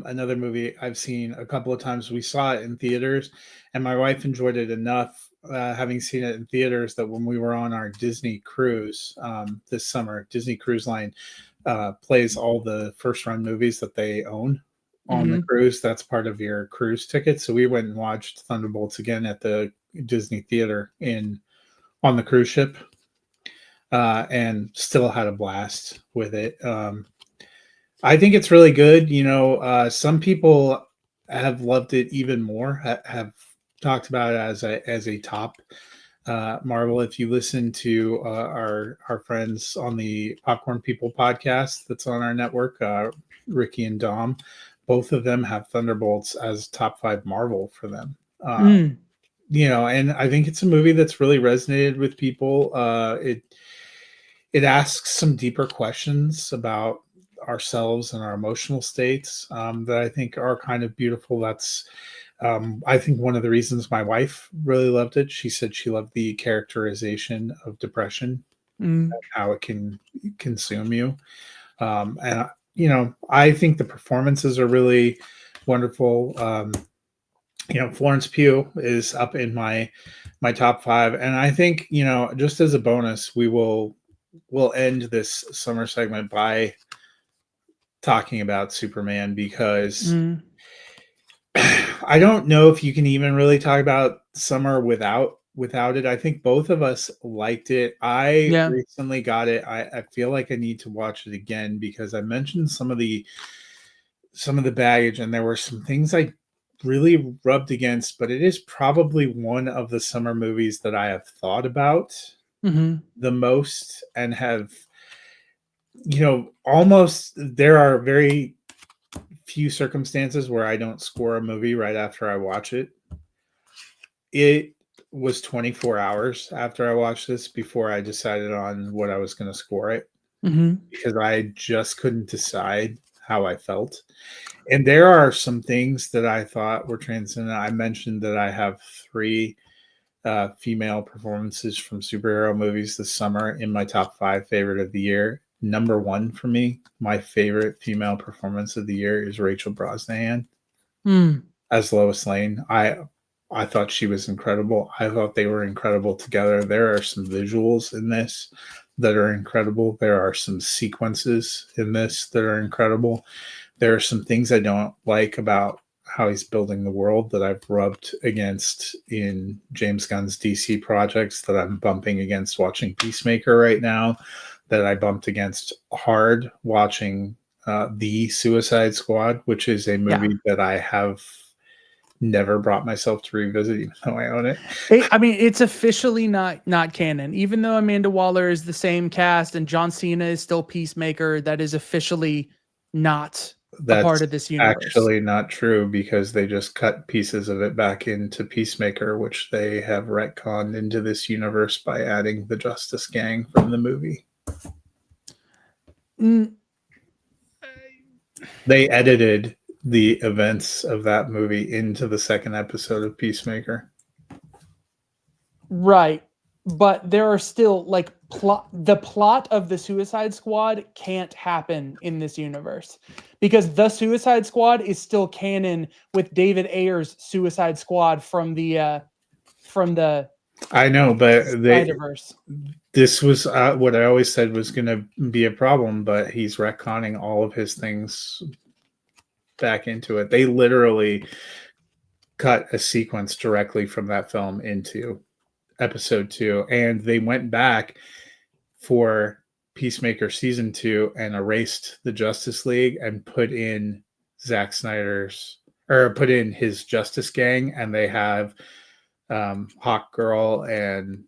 Another movie I've seen a couple of times. We saw it in theaters, and my wife enjoyed it enough, having seen it in theaters, that when we were on our Disney cruise this summer, Disney Cruise Line plays all the first run movies that they own on the cruise. That's part of your cruise ticket. So we went and watched Thunderbolts again at the Disney Theater on the cruise ship. And still had a blast with it. I think it's really good. Some people have loved it even more, have talked about it as a top Marvel. If you listen to our friends on the Popcorn People podcast that's on our network, Ricky and Dom, both of them have Thunderbolts as top 5 Marvel for them. And I think it's a movie that's really resonated with people. It asks some deeper questions about ourselves and our emotional states that I think are kind of beautiful. That's, I think, one of the reasons my wife really loved it. She said she loved the characterization of depression, and how it can consume you. And, I think the performances are really wonderful. Florence Pugh is up in my top 5. And I think, just as a bonus, we'll end this summer segment by talking about Superman, because I don't know if you can even really talk about summer without it. I think both of us liked it. I recently got it. I feel like I need to watch it again, because I mentioned some of the baggage, and there were some things I really rubbed against, but it is probably one of the summer movies that I have thought about the most, and have, almost, there are very few circumstances where I don't score a movie right after I watch it. It was 24 hours after I watched this before I decided on what I was going to score it, because I just couldn't decide how I felt. And there are some things that I thought were transcendent. I mentioned that I have 3 female performances from superhero movies this summer in my top 5 favorite of the year. Number 1 for me, my favorite female performance of the year, is Rachel Brosnahan as Lois Lane. I thought she was incredible. I thought they were incredible together. There are some visuals in this that are incredible. There are some sequences in this that are incredible. There are some things I don't like about how he's building the world that I've rubbed against in James Gunn's DC projects, that I'm bumping against watching Peacemaker right now, that I bumped against hard watching The Suicide Squad, which is a movie that I have never brought myself to revisit, even though I own it. I mean, it's officially not canon, even though Amanda Waller is the same cast and John Cena is still Peacemaker. That is officially not a part of this universe. Actually not true, because they just cut pieces of it back into Peacemaker, which they have retconned into this universe by adding the Justice Gang from the movie. They edited the events of that movie into the second episode of Peacemaker. Right. But there are still like the plot of the Suicide Squad can't happen in this universe because the Suicide Squad is still canon with David Ayer's Suicide Squad from the I know, but Spider-Verse. This was what I always said was going to be a problem, but he's retconning all of his things back into it. They literally cut a sequence directly from that film into episode 2, and they went back for Peacemaker season 2 and erased the Justice League and put in put in his Justice Gang, and they have Hawkgirl and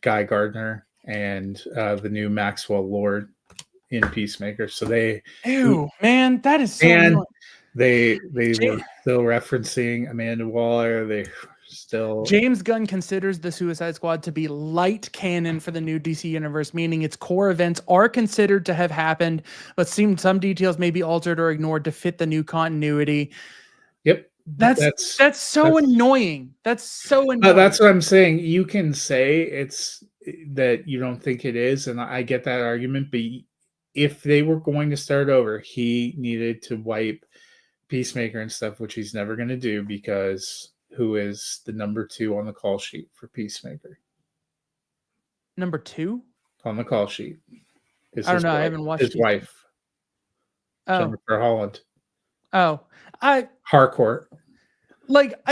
Guy Gardner and the new Maxwell Lord in Peacemaker. So man, that is so annoying. They were still referencing Amanda Waller. They still James Gunn considers the Suicide Squad to be light canon for the new DC universe, meaning its core events are considered to have happened, but some details may be altered or ignored to fit the new continuity. Yep. That's so annoying. That's so annoying. That's what I'm saying. You can say it's that you don't think it is, and I get that argument, but if they were going to start over, he needed to wipe Peacemaker and stuff, which he's never going to do, because who is the number 2 on the call sheet for Peacemaker? Number 2 on the call sheet is I don't know. I haven't watched his wife. Jennifer Holland. Harcourt.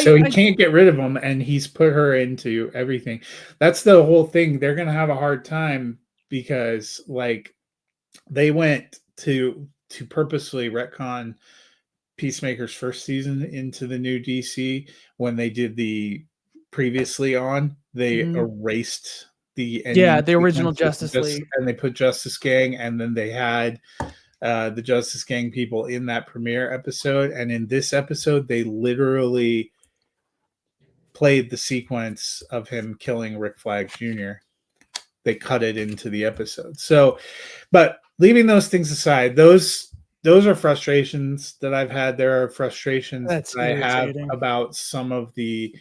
So he can't get rid of him, and he's put her into everything. That's the whole thing. They're gonna have a hard time because, like, they went to purposely retcon Peacemaker's first season into the new DC. When they did the previously on, they erased the original Justice League, and they put Justice Gang, and then they had the Justice Gang people in that premiere episode. And in this episode, they literally played the sequence of him killing Rick Flag Jr. They cut it into the episode. So, but leaving those things aside, those are frustrations that I've had. There are frustrations that I have about some of the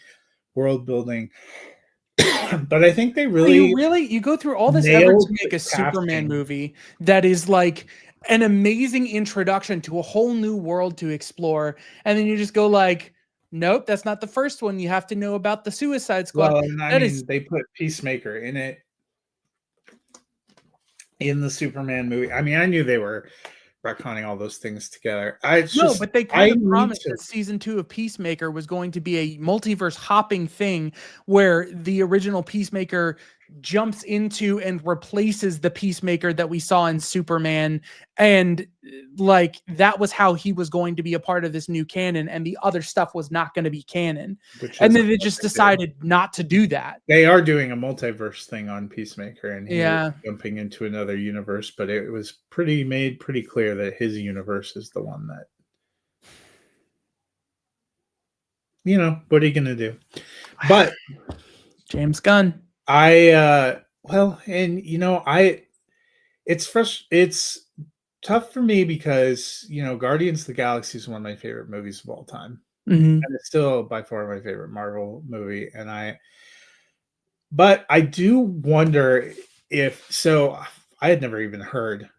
world building. But I think they you go through all this effort to make a Superman movie that is like an amazing introduction to a whole new world to explore, and then you just go like, nope, that's not the first one. You have to know about the Suicide Squad. Well, they put Peacemaker in it in the Superman movie. I mean, I knew they were retconning all those things together. But they kind of promised that season 2 of Peacemaker was going to be a multiverse hopping thing where the original Peacemaker jumps into and replaces the Peacemaker that we saw in Superman, and like that was how he was going to be a part of this new canon, and the other stuff was not going to be canon. And then they just decided not to do that. They are doing a multiverse thing on Peacemaker, and he's jumping into another universe, but it was made pretty clear that his universe is the one that, what are you gonna do? But James Gunn. It's tough for me because, Guardians of the Galaxy is one of my favorite movies of all time. Mm-hmm. And it's still by far my favorite Marvel movie. But I do wonder I had never even heard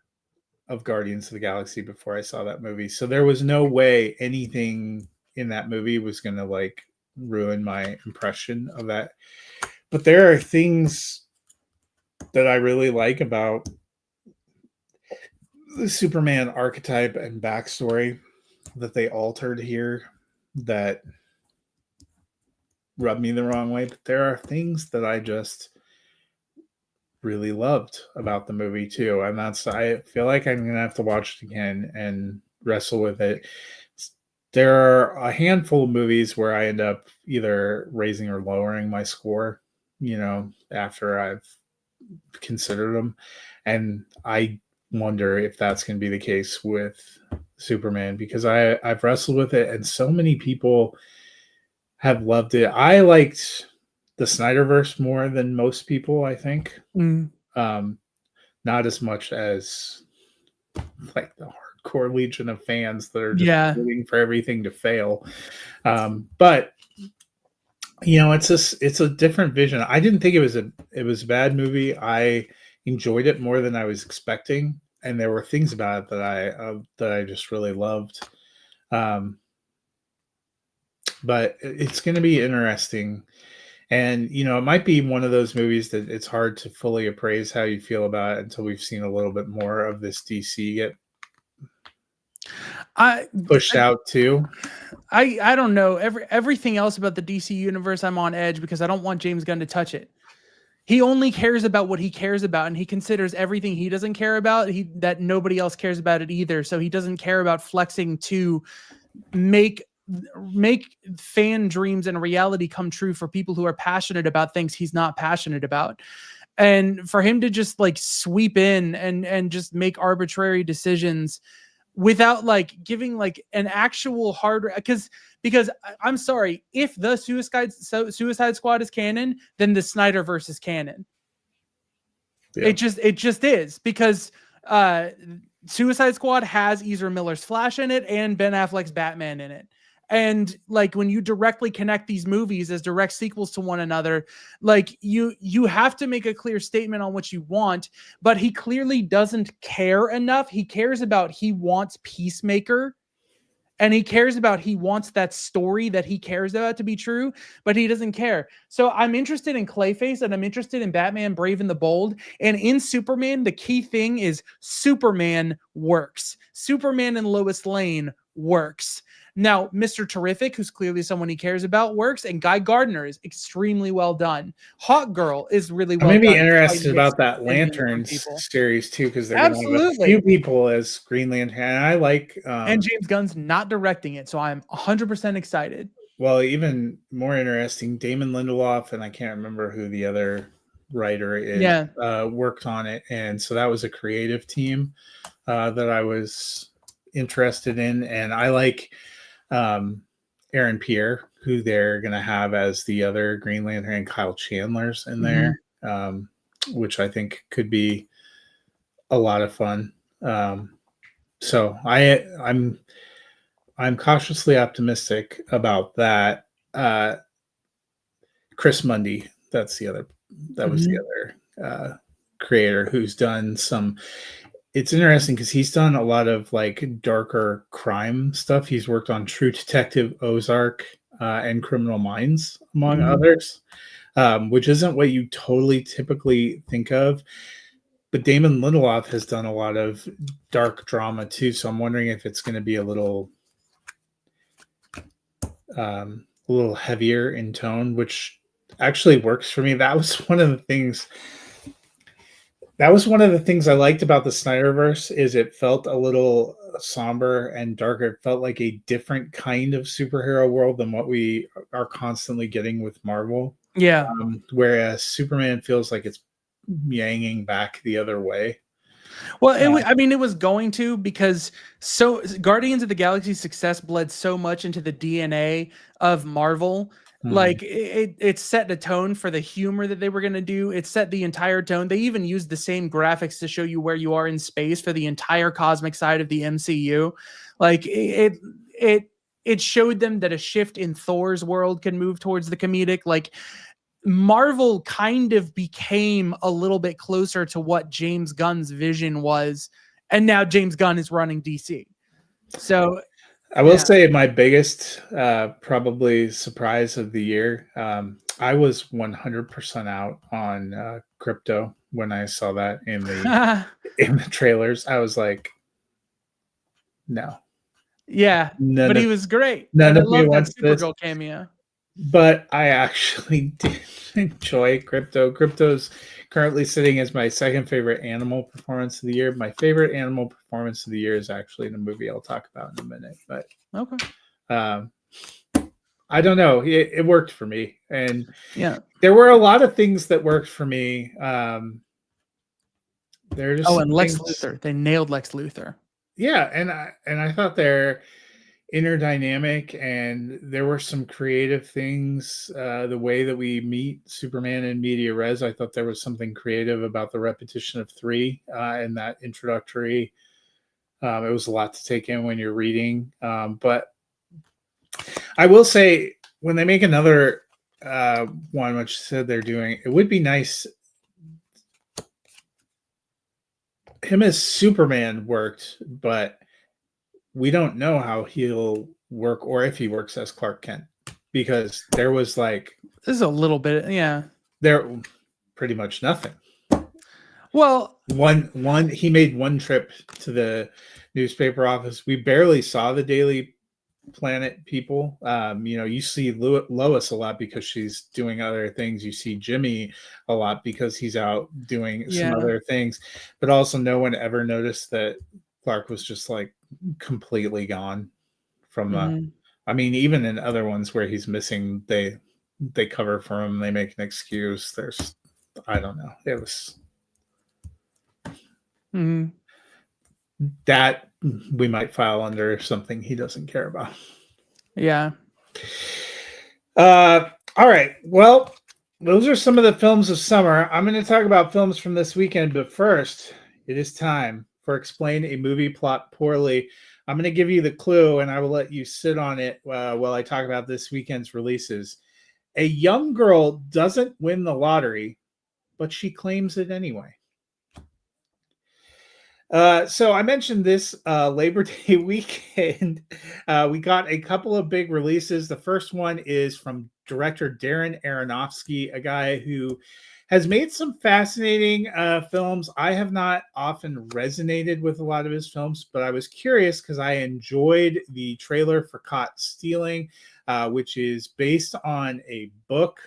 of Guardians of the Galaxy before I saw that movie. So there was no way anything in that movie was going to ruin my impression of that. But there are things that I really like about the Superman archetype and backstory that they altered here that rub me the wrong way. But there are things that I just really loved about the movie too. And I feel like I'm going to have to watch it again and wrestle with it. there are a handful of movies where I end up either raising or lowering my score, after I've considered them. And I wonder if that's going to be the case with Superman, because I've wrestled with it and so many people have loved it. I liked the Snyderverse more than most people, I think. Um, not as much as like the hardcore legion of fans that are just waiting for everything to fail. But it's a different vision. I didn't think it was a bad movie. I enjoyed it more than I was expecting, and there were things about it that I just really loved. But it's going to be interesting. And, it might be one of those movies that it's hard to fully appraise how you feel about it until we've seen a little bit more of this DC get pushed out too. I don't know. Everything else about the DC universe, I'm on edge because I don't want James Gunn to touch it. He only cares about what he cares about, and he considers everything he doesn't care about that nobody else cares about it either. So he doesn't care about flexing to make fan dreams and reality come true for people who are passionate about things he's not passionate about. And for him to just like sweep in and just make arbitrary decisions without like giving like an actual hard, because I'm sorry, if the Suicide Squad is canon, then the Snyderverse is canon. Yeah. It just is, because Suicide Squad has Ezra Miller's Flash in it and Ben Affleck's Batman in it. And like when you directly connect these movies as direct sequels to one another, like you have to make a clear statement on what you want, but he clearly doesn't care enough. He cares about, he wants Peacemaker, and he cares about, he wants that story that he cares about to be true, but he doesn't care. So I'm interested in Clayface, and I'm interested in Batman Brave and the Bold. And in Superman, the key thing is Superman works. Superman and Lois Lane works. Now, Mr. Terrific, who's clearly someone he cares about, works, and Guy Gardner is extremely well done. Hawk Girl is really well done. I'm maybe interested about that Lanterns series too, because they're going to have a few people as Green Lantern. And I like, and James Gunn's not directing it, so I'm 100% excited. Well, even more interesting, Damon Lindelof, and I can't remember who the other writer is, worked on it, and so that was a creative team that I was interested in, and I like Aaron Pierre, who they're going to have as the other Green Lantern, and Kyle Chandler's in there, which I think could be a lot of fun. So I'm cautiously optimistic about that. Chris Mundy, that was the other creator who's done some. It's interesting because he's done a lot of like darker crime stuff. He's worked on True Detective, Ozark, and Criminal Minds, among others, which isn't what you totally typically think of. But Damon Lindelof has done a lot of dark drama too. So I'm wondering if it's going to be a little heavier in tone, which actually works for me. That was one of the things I liked about the Snyderverse, is it felt a little somber and darker. It felt like a different kind of superhero world than what we are constantly getting with Marvel. Yeah. Whereas Superman feels like it's yanging back the other way. Well, it was going to, because Guardians of the Galaxy's success bled so much into the DNA of Marvel. Like it set the tone for the humor that they were going to do. It set the entire tone. They even used the same graphics to show you where you are in space for the entire cosmic side of the MCU. Like it showed them that a shift in Thor's world can move towards the comedic. Like Marvel kind of became a little bit closer to what James Gunn's vision was. And now James Gunn is running DC. So I will say my biggest probably surprise of the year, I was 100% out on Crypto when I saw that in the trailers. I was like, no. Yeah, but he was great. None of me wants that Supergirl cameo. But I actually did enjoy Crypto. Crypto's currently sitting as my second favorite animal performance of the year. My favorite animal performance of the year is actually in a movie I'll talk about in a minute. But okay, Um, I don't know. It worked for me, and Yeah. there were a lot of things that worked for me. There are just Oh, some and Lex things. Luthor. They nailed Lex Luthor. Yeah, and I thought they're interdynamic, and there were some creative things. The way that we meet Superman in media res, I thought there was something creative about the repetition of three in that introductory. It was a lot to take in when you're reading, but I will say when they make another one, which said they're doing, it would be nice. Him as Superman worked, but we don't know how he'll work or if he works as Clark Kent, because there was like This is a little bit, yeah. there pretty much nothing. Well, One he made one trip to the newspaper office. We barely saw the Daily Planet people. You see Lois a lot because she's doing other things. You see Jimmy a lot because he's out doing some yeah. other things. But also, no one ever noticed that Clark was just like completely gone from the. Mhm. I mean, even in other ones where he's missing, they cover for him. They make an excuse. There's, I don't know. It was Mhm. that we might file under something he doesn't care about. Yeah. All right. Well, those are some of the films of summer. I'm going to talk about films from this weekend, but first, it is time for Explain a Movie Plot Poorly. I'm going to give you the clue, and I will let you sit on it while I talk about this weekend's releases. A young girl doesn't win the lottery, but she claims it anyway. So I mentioned this Labor Day weekend. We got a couple of big releases. The first one is from director Darren Aronofsky, a guy who has made some fascinating films. I have not often resonated with a lot of his films, but I was curious because I enjoyed the trailer for Caught Stealing, which is based on a book.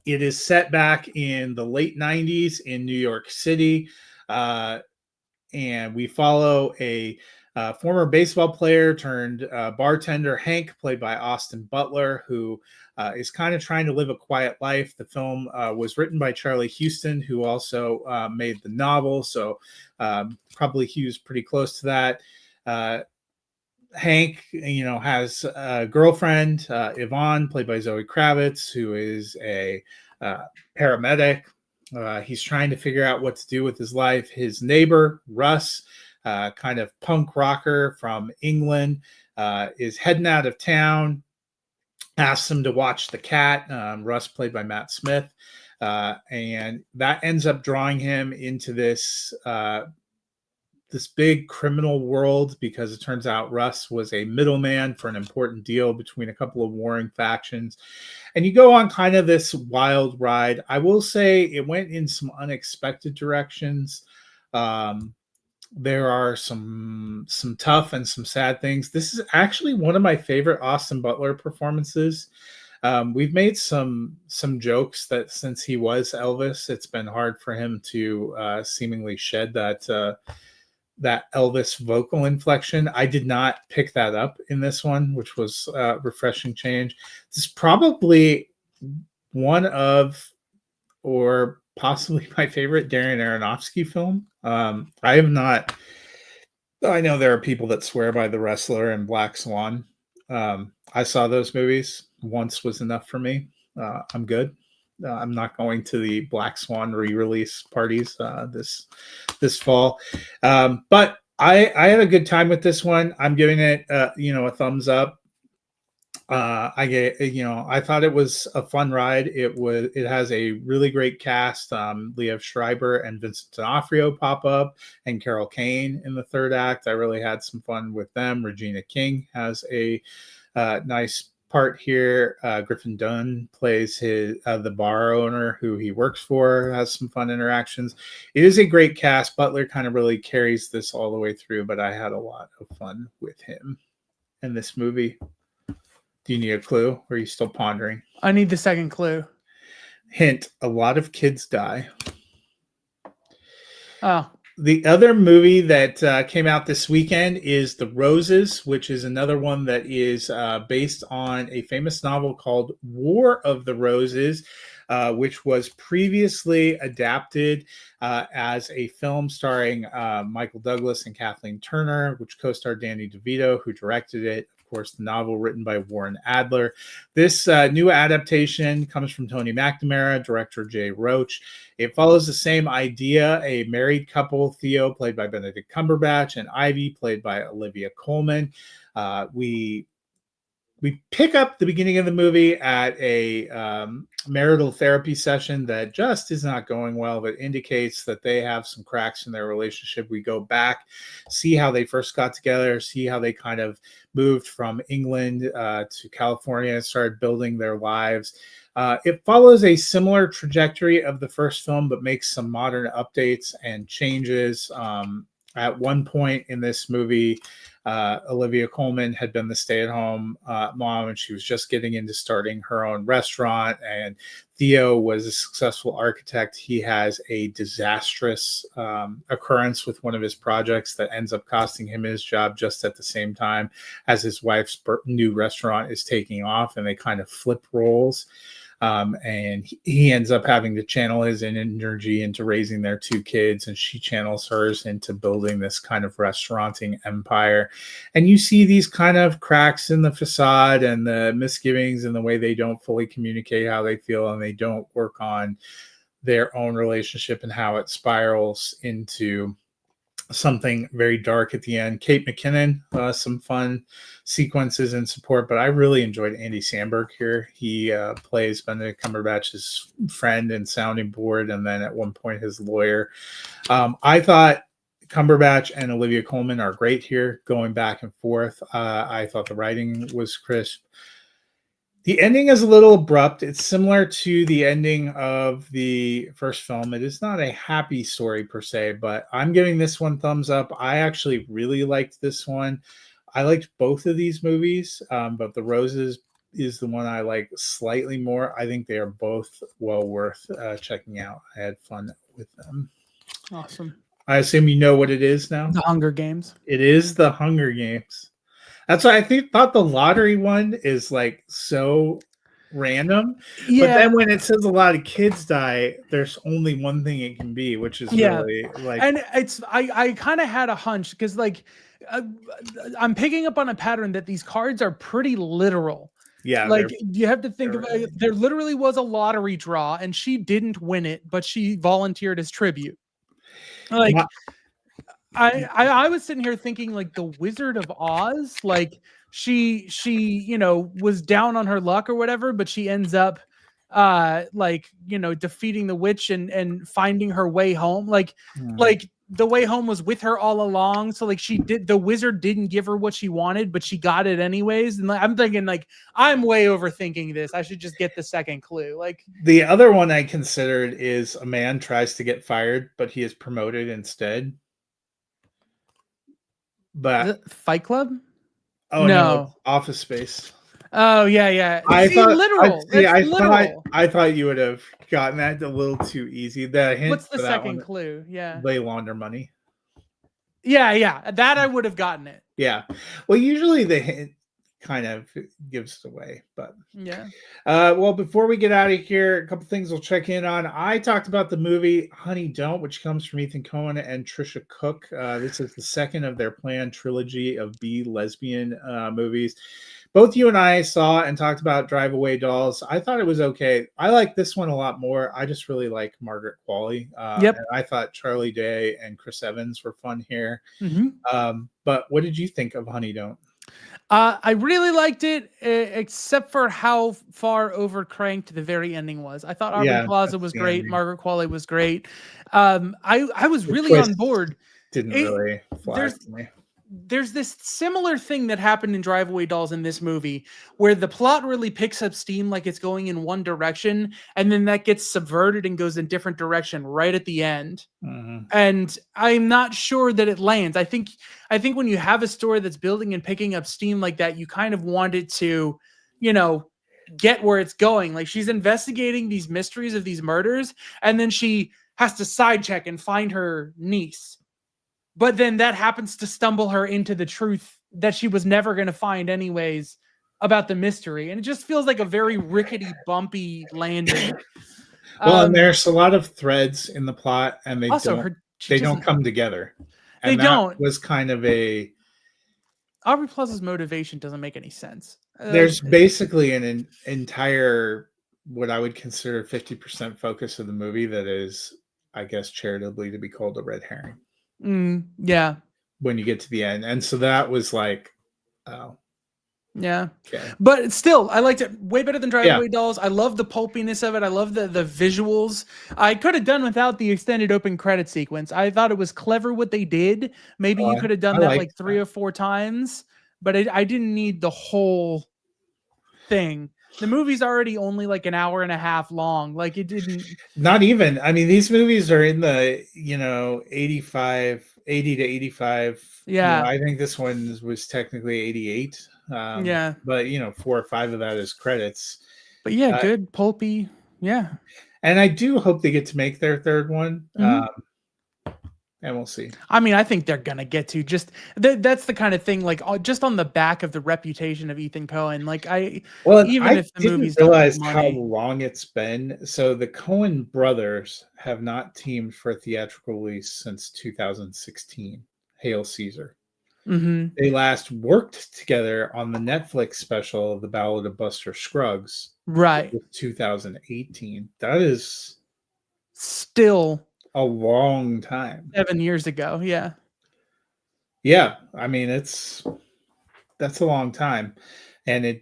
It is set back in the late 90s in New York City. And we follow a former baseball player turned bartender, Hank, played by Austin Butler, who is kind of trying to live a quiet life. The film was written by Charlie Houston, who also made the novel, so probably Hughes pretty close to that. Hank, has a girlfriend, Yvonne, played by Zoe Kravitz, who is a paramedic. He's trying to figure out what to do with his life. His neighbor, Russ, kind of punk rocker from England, is heading out of town, asks him to watch the cat. Russ, played by Matt Smith. And that ends up drawing him into this big criminal world, because it turns out Russ was a middleman for an important deal between a couple of warring factions. And you go on kind of this wild ride. I will say it went in some unexpected directions. There are some tough and some sad things. This is actually one of my favorite Austin Butler performances. We've made some jokes that since he was Elvis, it's been hard for him to seemingly shed that Elvis vocal inflection. I did not pick that up in this one, which was a refreshing change. This is probably one of, or possibly my favorite Darren Aronofsky film. I have not, I know there are people that swear by The Wrestler and Black Swan. I saw those movies. Once was enough for me. I'm good. I'm not going to the Black Swan re-release parties this fall, but I had a good time with this one. I'm giving it a thumbs up. I thought it was a fun ride. It has a really great cast. Liev Schreiber and Vincent D'Onofrio pop up, and Carol Kane in the third act. I really had some fun with them. Regina King has a nice part here. Griffin Dunne plays the bar owner who he works for, has some fun interactions. It is a great cast. Butler kind of really carries this all the way through, but I had a lot of fun with him in this movie. Do you need a clue, or are you still pondering? I need the second clue. Hint: a lot of kids die. Oh, The other movie that came out this weekend is The Roses, which is another one that is based on a famous novel called War of the Roses, which was previously adapted as a film starring Michael Douglas and Kathleen Turner, which co-starred Danny DeVito, who directed it. Of course, the novel written by Warren Adler. This new adaptation comes from Tony McNamara, director Jay Roach. It follows the same idea: a married couple, Theo, played by Benedict Cumberbatch, and Ivy, played by Olivia Colman. We pick up the beginning of the movie at a marital therapy session that just is not going well, but indicates that they have some cracks in their relationship. We go back, see how they first got together, see how they kind of moved from England to California and started building their lives. It follows a similar trajectory of the first film, but makes some modern updates and changes. At one point in this movie, Olivia Colman had been the stay-at-home mom, and she was just getting into starting her own restaurant. And Theo was a successful architect. He has a disastrous occurrence with one of his projects that ends up costing him his job just at the same time as his wife's new restaurant is taking off, and they kind of flip roles. And he ends up having to channel his energy into raising their two kids, and she channels hers into building this kind of restauranting empire. And you see these kind of cracks in the facade and the misgivings and the way they don't fully communicate how they feel, and they don't work on their own relationship and how it spirals into something very dark at the end. Kate McKinnon, some fun sequences and support, but I really enjoyed Andy Samberg here. He plays Benedict Cumberbatch's friend and sounding board, and then at one point his lawyer. I thought Cumberbatch and Olivia Colman are great here, going back and forth. I thought the writing was crisp. The ending is a little abrupt. It's similar to the ending of the first film. It is not a happy story per se, but I'm giving this one thumbs up. I actually really liked this one. I liked both of these movies, but The Roses is the one I like slightly more. I think they are both well worth checking out. I had fun with them. Awesome. I assume you know what it is now? The Hunger Games. It is The Hunger Games. That's why I thought the lottery one is like so random. Yeah. But then when it says a lot of kids die, there's only one thing it can be, which is really like. And it's I kind of had a hunch because like I'm picking up on a pattern that these cards are pretty literal. Yeah, like you have to think of it. There literally was a lottery draw, and she didn't win it, but she volunteered as tribute. Like. I was sitting here thinking like the Wizard of Oz, like she was down on her luck or whatever, but she ends up defeating the witch and finding her way home. Like the way home was with her all along. So like the wizard didn't give her what she wanted, but she got it anyways. And I'm thinking like, I'm way overthinking this. I should just get the second clue. Like the other one I considered is a man tries to get fired, but he is promoted instead. But Fight Club? Oh no, Office Space. Oh yeah. I thought literal. I thought you would have gotten that a little too easy. The hint. What's the second clue? Yeah. They launder money. Yeah. That I would have gotten it. Yeah. Well, usually the hint kind of gives it away, but yeah. Well, before we get out of here, a couple things we'll check in on. I talked about the movie Honey Don't, which comes from Ethan Coen and Trisha Cook. This is the second of their planned trilogy of B lesbian movies. Both you and I saw and talked about Drive Away Dolls. I thought it was okay. I like this one a lot more. I just really like Margaret Qualley. Yep. And I thought Charlie Day and Chris Evans were fun here. Mm-hmm. But what did you think of Honey Don't? I really liked it, except for how far overcranked the very ending was. I thought Aubrey Plaza was great. Margaret Qualley was great. I was really on board. Didn't really fly for me. There's this similar thing that happened in Drive Away Dolls in this movie where the plot really picks up steam like it's going in one direction, and then that gets subverted and goes in different direction right at the end. Mm-hmm. And I'm not sure that it lands. I think when you have a story that's building and picking up steam like that, you kind of want it to, get where it's going. Like she's investigating these mysteries of these murders, and then she has to side check and find her niece. but then that happens to stumble her into the truth that she was never going to find anyways about the mystery. And it just feels like a very rickety, bumpy landing. Well, and there's a lot of threads in the plot, and they also, don't come together. They And don't. that was kind of a Aubrey Plaza's motivation doesn't make any sense. There's basically an entire, what I would consider 50% focus of the movie that is, I guess, charitably to be called a red herring. Yeah. When you get to the end. And so that was like, oh. Yeah. Okay. But still, I liked it way better than Drive Away Dolls. I love the pulpiness of it. I love the visuals. I could have done without the extended open credit sequence. I thought it was clever what they did. Maybe you could have done that like 3 or 4 times, but I didn't need the whole thing. The movie's already only like an hour and a half long. Like it didn't. Not even. I mean, these movies are in the 80 to 85. Yeah. I think this one was technically 88. Yeah. But 4 or 5 of that is credits. But yeah, good pulpy. Yeah. And I do hope they get to make their third one. And we'll see. I mean, I think they're gonna get to that's the kind of thing, like just on the back of the reputation of Ethan Coen. Like if the movie's realize how long it's been. So the Coen brothers have not teamed for a theatrical release since 2016. Hail Caesar. They last worked together on the Netflix special, The Ballad of Buster Scruggs. Right. 2018. That is still a long time. 7 years ago. Yeah. Yeah. I mean, that's a long time. And I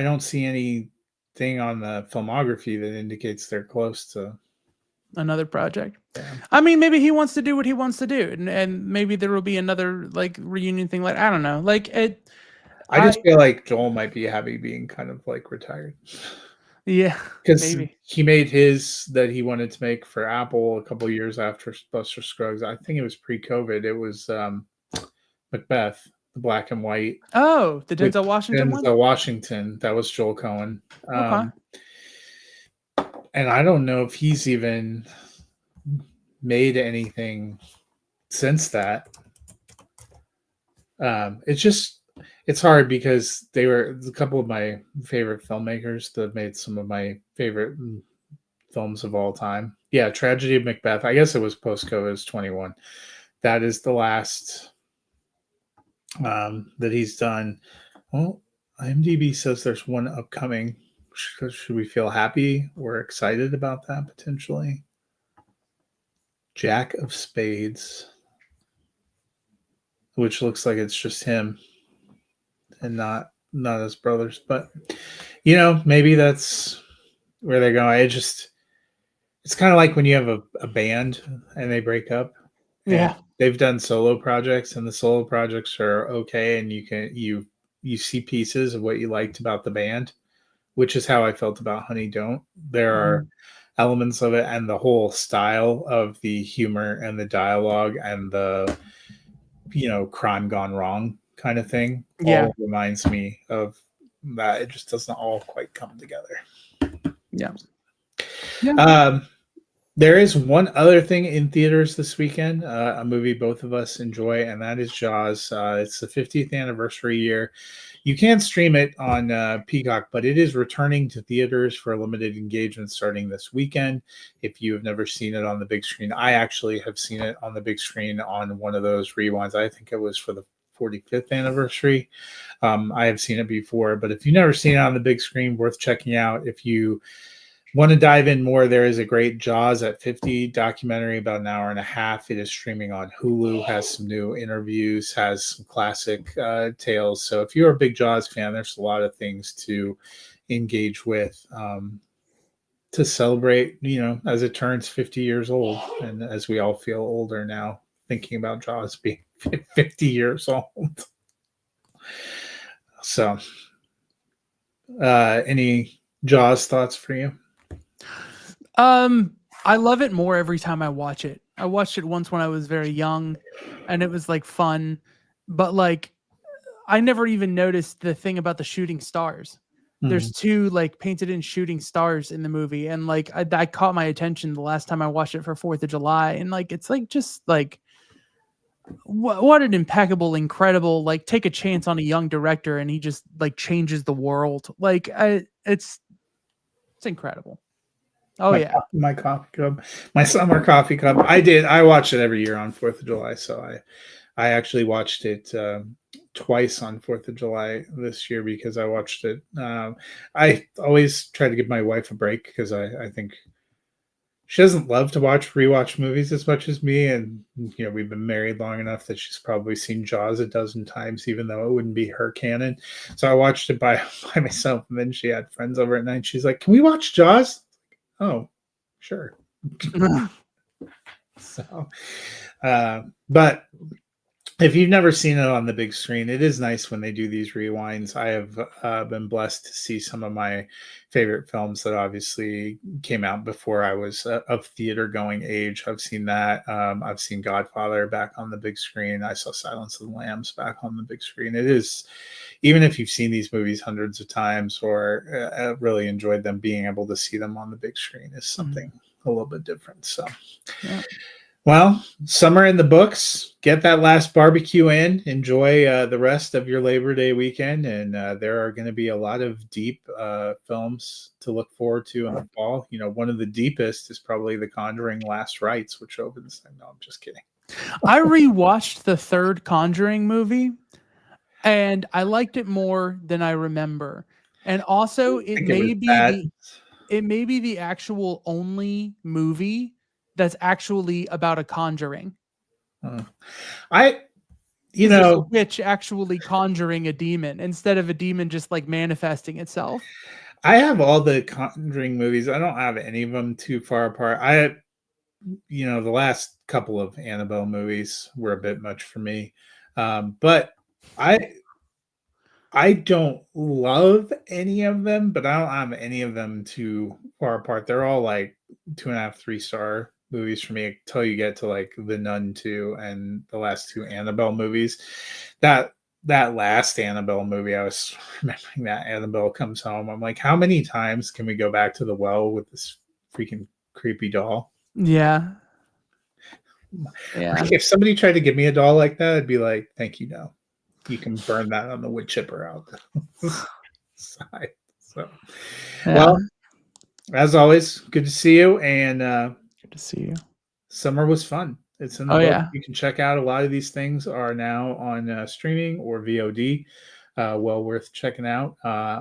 don't see anything on the filmography that indicates they're close to another project. Yeah. I mean, maybe he wants to do what he wants to do. And maybe there will be another like reunion thing. Like, I don't know. Like I just feel like Joel might be happy being kind of like retired. Yeah, because he made his that he wanted to make for Apple a couple of years after Buster Scruggs. I think it was pre-COVID. It was Macbeth, the black and white. Oh, the Denzel Washington one. Denzel Washington. That was Joel Coen. Okay. And I don't know if he's even made anything since that. It's hard because they were a couple of my favorite filmmakers that made some of my favorite films of all time. Yeah, Tragedy of Macbeth. I guess it was post-COVID. It was 21. That is the last that he's done. Well, IMDb says there's one upcoming. Should we feel happy or excited about that potentially? Jack of Spades, which looks like it's just him and not his brothers, but maybe that's where they're going. It's kind of like when you have a band and they break up. Yeah, they've done solo projects, and the solo projects are okay, and you see pieces of what you liked about the band, which is how I felt about Honey Don't. There are elements of it, and the whole style of the humor and the dialogue and the crime gone wrong kind of thing. Yeah, all reminds me of that. It just doesn't all quite come together. Yeah. There is one other thing in theaters this weekend, a movie both of us enjoy, and that is Jaws. It's the 50th anniversary year. You can stream it on Peacock, but it is returning to theaters for a limited engagement starting this weekend. If you have never seen it on the big screen, I actually have seen it on the big screen on one of those rewinds. I think it was for the 45th anniversary. I have seen it before, but if you've never seen it on the big screen, worth checking out. If you want to dive in more, there is a great Jaws at 50 documentary, about an hour and a half. It is streaming on Hulu, has some new interviews, has some classic tales. So if you're a big Jaws fan, there's a lot of things to engage with to celebrate, as it turns 50 years old. And as we all feel older now, thinking about Jaws being 50 years old. So any Jaws thoughts for you? I love it more every time I watch it. I watched it once when I was very young and it was like fun, but like I never even noticed the thing about the shooting stars. There's 2 like painted in shooting stars in the movie, and like I caught my attention the last time I watched it for 4th of July, and like it's like just like what an impeccable, incredible, like take a chance on a young director and he just like changes the world. Like it's incredible. Oh My yeah. my coffee cup, my summer coffee cup. I watch it every year on 4th of July. So I actually watched it twice on 4th of July this year because I watched it. I always try to give my wife a break because I think she doesn't love to rewatch movies as much as me. And, you know, we've been married long enough that she's probably seen Jaws a dozen times, even though it wouldn't be her canon. So I watched it by myself. And then she had friends over at night. She's like, "Can we watch Jaws?" Oh, sure. So, but if you've never seen it on the big screen, it is nice when they do these rewinds. I have been blessed to see some of my favorite films that obviously came out before I was of theater going age. I've seen that. I've seen Godfather back on the big screen. I saw Silence of the Lambs back on the big screen. It is, even if you've seen these movies hundreds of times or really enjoyed them, being able to see them on the big screen is something a little bit different. So, Yeah. well, summer in the books. Get that last barbecue in. Enjoy the rest of your Labor Day weekend. And there are going to be a lot of deep films to look forward to in the fall. You know, one of the deepest is probably The Conjuring Last Rites, which opens. No, I'm just kidding. I rewatched the third Conjuring movie and I liked it more than I remember. And also it may be the actual only movie that's actually about a conjuring. You There's know, a witch actually conjuring a demon instead of a demon just like manifesting itself. I have all the Conjuring movies. I don't have any of them too far apart. The last couple of Annabelle movies were a bit much for me. But I don't love any of them, but I don't have any of them too far apart. They're all like 2.5, 3-star movies for me until you get to like The Nun 2 and the last two Annabelle movies. That last Annabelle movie, I was remembering that Annabelle Comes Home. I'm like, how many times can we go back to the well with this freaking creepy doll? Yeah. Yeah. Like, if somebody tried to give me a doll like that, I'd be like, thank you, no. You can burn that on the wood chipper out the side. So, Yeah. well, as always, good to see you. And Good to see you. summer was fun. It's in the Oh book. yeah. You can check out a lot of these things are now on streaming or VOD. Well worth checking out.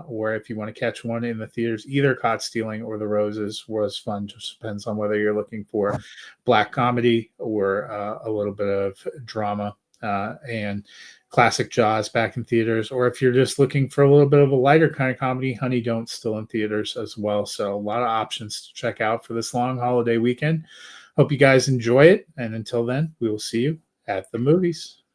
Or if you want to catch one in the theaters, either Caught Stealing or The Roses was fun. Just depends on whether you're looking for black comedy or a little bit of drama. And classic Jaws back in theaters, or if you're just looking for a little bit of a lighter kind of comedy, Honey Don't still in theaters as well. So a lot of options to check out for this long holiday weekend. Hope you guys enjoy it. And until then, we will see you at the movies.